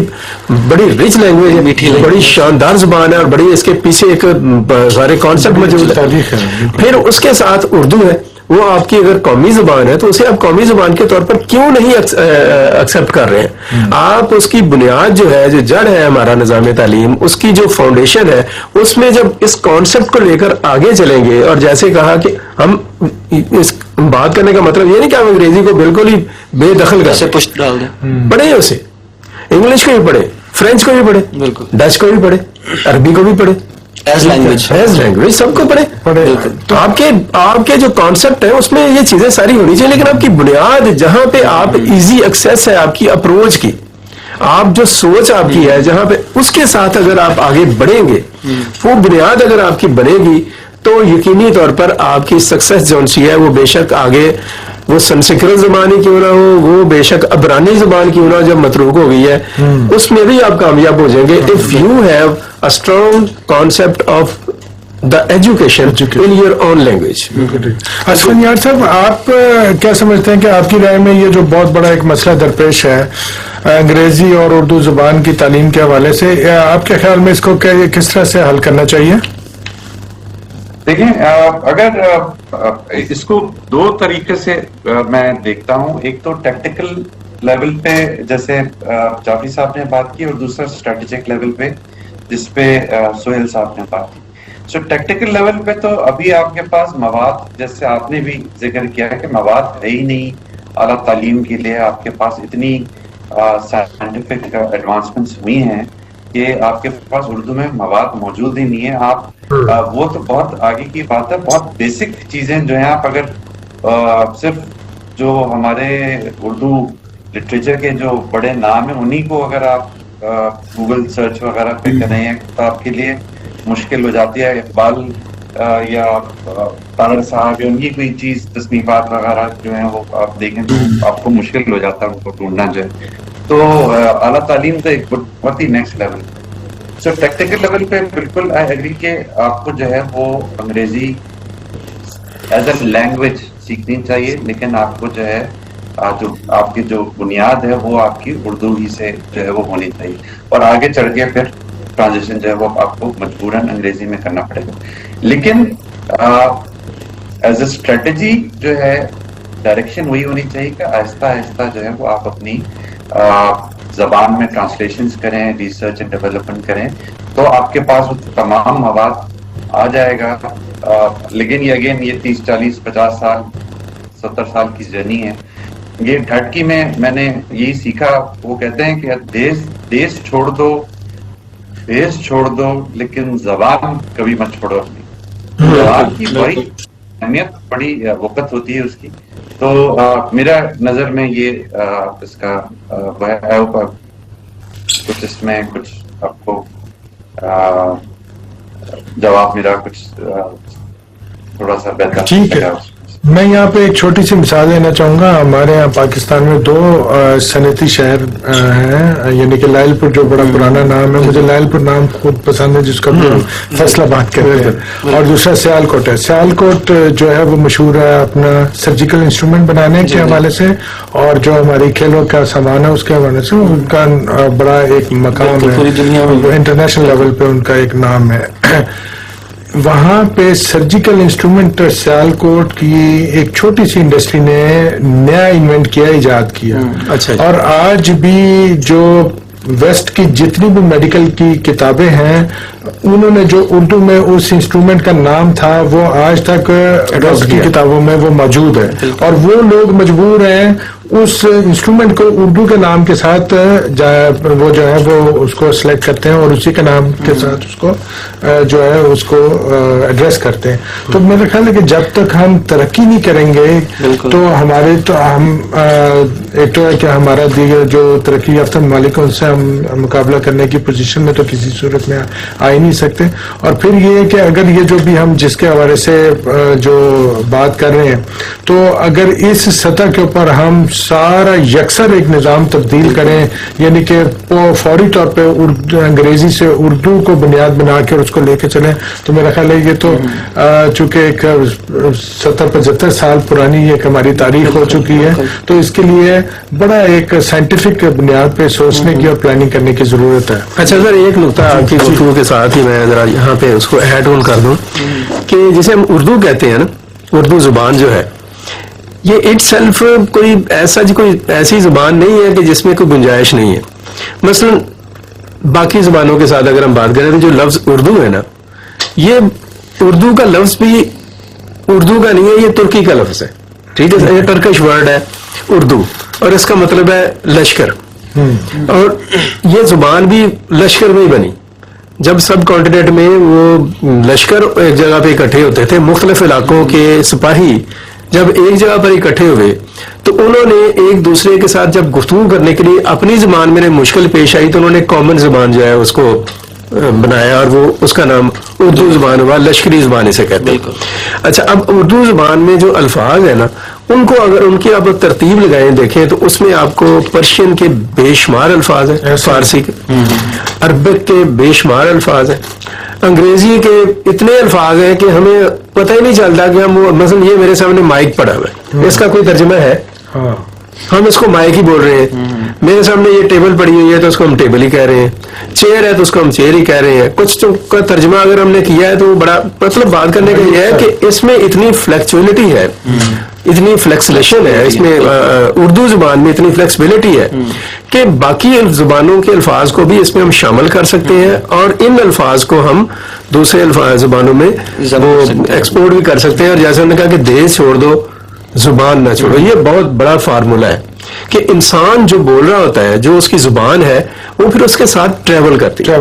بڑی رچ لینگویج ہے, بڑی شاندار زبان ہے اور بڑی اس کے پیچھے ایک سارے کانسیپٹ موجود ہے. پھر اس کے ساتھ اردو ہے, وہ آپ کی اگر قومی زبان ہے تو اسے آپ قومی زبان کے طور پر کیوں نہیں ایکسپٹ کر رہے ہیں؟ آپ اس کی بنیاد جو ہے, جو جڑ ہے ہمارا نظام تعلیم, اس کی جو فاؤنڈیشن ہے, اس میں جب اس کانسیپٹ کو لے کر آگے چلیں گے, اور جیسے کہا کہ ہم اس بات کرنے کا مطلب یہ نہیں کہ ہم انگریزی کو بالکل ہی بے دخل کر پشت ڈال دیں, پڑھیں اسے, انگلش کو بھی پڑھیں, فرینچ کو بھی پڑھیں, بالکل ڈچ کو بھی پڑھیں, عربی کو بھی پڑھیں, ایز لینگویج سب کو پڑھے. تو آپ کے جو کانسیپٹ ہے اس میں یہ چیزیں ساری ہونی چاہیے, لیکن آپ کی بنیاد جہاں پہ آپ ایزی ایکسیس ہے آپ کی اپروچ کی, آپ جو سوچ آپ کی ہے جہاں پہ, اس کے ساتھ اگر آپ آگے بڑھیں گے, وہ بنیاد اگر آپ کی بنے گی تو یقینی طور پر آپ کی سکسیس جو سی ہے وہ بے شک آگے, وہ سنسکرت زبان ہی کیوں نہ ہو, وہ بے شک عبرانی زبان کیوں نہ جب متروک ہو گئی ہے, اس میں بھی آپ کامیاب ہو جائیں گے. If you have a strong concept of the education in your own language. اشفن یار صاحب, آپ کیا سمجھتے ہیں کہ آپ کی رائے میں یہ جو بہت بڑا ایک مسئلہ درپیش ہے انگریزی اور اردو زبان کی تعلیم کے حوالے سے, آپ کے خیال میں اس کو کس طرح سے حل کرنا چاہیے؟ دیکھیں, اگر اس کو دو طریقے سے میں دیکھتا ہوں. ایک تو ٹیکٹیکل لیول پہ جیسے جعفری صاحب نے بات کی, اور دوسرا اسٹریٹجک لیول پہ جس پہ سہیل صاحب نے بات کی. سو ٹیکٹیکل لیول پہ تو ابھی آپ کے پاس مواد, جیسے آپ نے بھی ذکر کیا ہے کہ مواد ہے ہی نہیں اعلیٰ تعلیم کے لیے. آپ کے پاس اتنی سائنٹیفک ایڈوانسمنٹس ہوئی ہیں کہ آپ کے پاس اردو میں مواد موجود ہی نہیں ہے. آپ وہ تو بہت آگے کی بات ہے. بہت بیسک چیزیں جو ہیں, آپ اگر صرف جو ہمارے اردو لٹریچر کے جو بڑے نام ہیں انہی کو اگر آپ گوگل سرچ وغیرہ پہ کریں تو آپ کے لیے مشکل ہو جاتی ہے. اقبال یا طارق صاحب یا ان کی کوئی چیز تصنیفات وغیرہ جو ہیں وہ آپ دیکھیں تو آپ کو مشکل ہو جاتا ہے ان کو ڈھونڈنا جو ہے. تو اعلیٰ تعلیم تو ایک بہت ہی نیکسٹ لیول. سو ٹیکٹیکل لیول پہ بالکل آئی ایگری کہ آپ کو جو ہے وہ انگریزی ایز اے لینگویج سیکھنی چاہیے, لیکن آپ کو جو ہے جو آپ کی جو بنیاد ہے وہ آپ کی اردو ہی سے جو ہے وہ ہونی چاہیے, اور آگے چڑھ کے پھر ٹرانزیشن جو ہے وہ آپ کو مجبوراً انگریزی میں کرنا پڑے گا. لیکن ایز اے اسٹریٹجی جو ہے ڈائریکشن وہی ہونی چاہیے کہ آہستہ آہستہ جو ہے وہ آپ اپنی زبان میں ٹرانسلیشنز کریں, ریسرچ اینڈ ڈیولپمنٹ کریں, تو آپ کے پاس تمام مواد آ جائے گا. لیکن یہ اگین یہ 30 40 50 سال 70 سال کی جرنی ہے. یہ ڈھٹکی میں نے یہی سیکھا, وہ کہتے ہیں کہ دیش چھوڑ دو لیکن زبان کبھی مت چھوڑو اپنی. زبان کی بڑی اہمیت, بڑی وقت ہوتی ہے اس کی. تو میرا نظر میں یہ اس کا کچھ اس میں کچھ آپ کو جواب میرا کچھ تھوڑا سا بہتر. ٹھیک ہے, میں یہاں پہ ایک چھوٹی سی مثال دینا چاہوں گا. ہمارے یہاں پاکستان میں 2 صنعتی شہر ہیں, یعنی کہ لائل پور جو بڑا پرانا نام ہے, مجھے لائل پور نام خود پسند ہے جس کا فیصل آباد کہتے ہیں, اور دوسرا سیال کوٹ ہے. سیال کوٹ جو ہے وہ مشہور ہے اپنا سرجیکل انسٹرومنٹ بنانے کے حوالے سے, اور جو ہماری کھیلوں کا سامان ہے اس کے حوالے سے ان کا بڑا ایک مقام ہے, انٹرنیشنل لیول پہ ان کا ایک نام ہے. وہاں پہ سرجیکل انسٹرومنٹ سیال کوٹ کی ایک چھوٹی سی انڈسٹری نے نیا انوینٹ کیا, ایجاد کیا. اچھا. اور آج بھی جو ویسٹ کی جتنی بھی میڈیکل کی کتابیں ہیں, انہوں نے جو اردو میں اس انسٹرومنٹ کا نام تھا وہ آج تک ویسٹ کی کتابوں میں وہ موجود ہے, اور وہ لوگ مجبور ہیں اس انسٹرومنٹ کو اردو کے نام کے ساتھ وہ جو ہے وہ اس کو سلیکٹ کرتے ہیں اور اسی کے نام کے ساتھ اس کو جو ہے اس کو ایڈریس کرتے ہیں. تو میرا خیال ہے کہ جب تک ہم ترقی نہیں کریں گے تو ہمارے تو ہم ایک تو ہے کہ ہمارا دیگر جو ترقی یافتہ ممالک ان سے ہم مقابلہ کرنے کی پوزیشن میں تو کسی صورت میں آ ہی نہیں سکتے. اور پھر یہ ہے کہ اگر یہ جو بھی ہم جس کے حوالے سے جو بات کر رہے ہیں, تو اگر اس سطح کے اوپر ہم سارا یکسر ایک نظام تبدیل کریں, یعنی کہ فوری طور پہ انگریزی سے اردو کو بنیاد بنا کے اس کو لے کے چلیں, تو میرا خیال ہے یہ تو چونکہ ایک 70-75 سال پرانی ایک ہماری تاریخ ہو چکی ہے, تو اس کے لیے بڑا ایک سائنٹیفک بنیاد پہ سوچنے کی اور پلاننگ کرنے کی ضرورت ہے. اچھا سر, ایک نقطہ آپ کی گفتگو کے ساتھ ہی میں ذرا یہاں پہ اس کو ایڈ آن کر دوں کہ جسے ہم اردو کہتے ہیں نا, اردو زبان جو ہے یہ اٹ سیلف کوئی ایسی زبان نہیں ہے کہ جس میں کوئی گنجائش نہیں ہے. مثلا باقی زبانوں کے ساتھ اگر ہم بات کریں تو جو لفظ اردو ہے نا, یہ اردو کا لفظ بھی اردو کا نہیں ہے, یہ ترکی کا لفظ ہے. ٹھیک ہے, یہ ٹرکش ورڈ ہے اردو, اور اس کا مطلب ہے لشکر. اور یہ زبان بھی لشکر میں ہی بنی. جب سب کانٹیننٹ میں وہ لشکر ایک جگہ پہ اکٹھے ہوتے تھے, مختلف علاقوں کے سپاہی جب ایک جگہ پر اکٹھے ہوئے تو انہوں نے ایک دوسرے کے ساتھ جب گفتگو کرنے کے لیے اپنی زبان میں مشکل پیش آئی تو انہوں نے کامن زبان جو ہے اس کو بنایا, اور وہ اس کا نام اردو زبان ہوا, لشکری زبان اسے کہتے ہیں. اچھا, اب اردو زبان میں جو الفاظ ہیں نا, ان کو اگر ان کی آپ ترتیب لگائیں دیکھیں تو اس میں آپ کو پرشین کے بے شمار الفاظ ہیں, فارسی کے, عربک کے بے شمار الفاظ ہیں, انگریزی کے اتنے الفاظ ہیں کہ ہمیں پتہ ہی نہیں چلتا کہ ہم مثلا یہ میرے سامنے مائک پڑا ہوا ہے, اس کا کوئی ترجمہ ہے؟ ہم اس کو مائک ہی بول رہے ہیں. میرے سامنے یہ ٹیبل پڑی ہوئی ہے تو اس کو ہم ٹیبل ہی کہہ رہے ہیں, چیئر ہے تو اس کو ہم چیئر ہی کہہ رہے ہیں. کچھ تو کا ترجمہ اگر ہم نے کیا ہے تو بڑا مطلب بات کرنے کا یہ ہے کہ اس میں اتنی فلیکچولیٹی ہے, اتنی فلیکسلیشن ہے اس میں, اردو زبان میں اتنی فلیکسیبلٹی ہے کہ باقی زبانوں کے الفاظ کو بھی اس میں ہم شامل کر سکتے ہیں, اور ان الفاظ کو ہم دوسرے زبانوں میں وہ ایکسپورٹ بھی کر سکتے ہیں. اور جیسے انہوں نے کہا کہ دیش چھوڑ دو زبان نہ چھوڑو, یہ بہت بڑا فارمولہ ہے کہ انسان جو بول رہا ہوتا ہے, جو اس کی زبان ہے, وہ پھر اس کے ساتھ ٹریول کرتی ہے.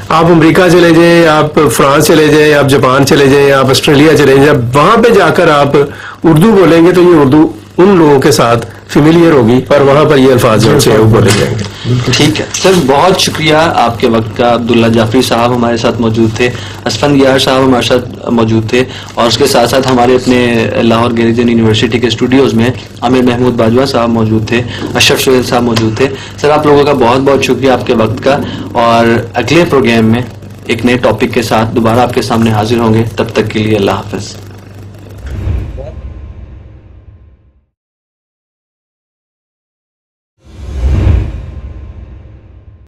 آپ امریکہ چلے جائیں, آپ فرانس چلے جائیں, آپ جاپان چلے جائیں, آپ آسٹریلیا چلے جائیں, جب وہاں پہ جا کر آپ اردو بولیں گے تو یہ اردو ان لوگوں کے ساتھ فیملیئر ہوگی, اور وہاں پر یہ الفاظ جو سے وہ بولے جائیں گے. ٹھیک ہے سر, بہت شکریہ آپ کے وقت کا. عبداللہ جعفری صاحب ہمارے ساتھ موجود تھے, اسفند یار صاحب ہمارے ساتھ موجود تھے, اور اس کے ساتھ ساتھ ہمارے اپنے لاہور گریجن یونیورسٹی کے اسٹوڈیوز میں عامر محمود باجوہ صاحب موجود تھے, اشرف سہیل صاحب موجود تھے. سر آپ لوگوں کا بہت بہت شکریہ آپ کے وقت کا, اور اگلے پروگرام میں ایک نئے ٹاپک کے ساتھ دوبارہ آپ کے سامنے حاضر ہوں گے. تب تک کے لیے اللہ حافظ.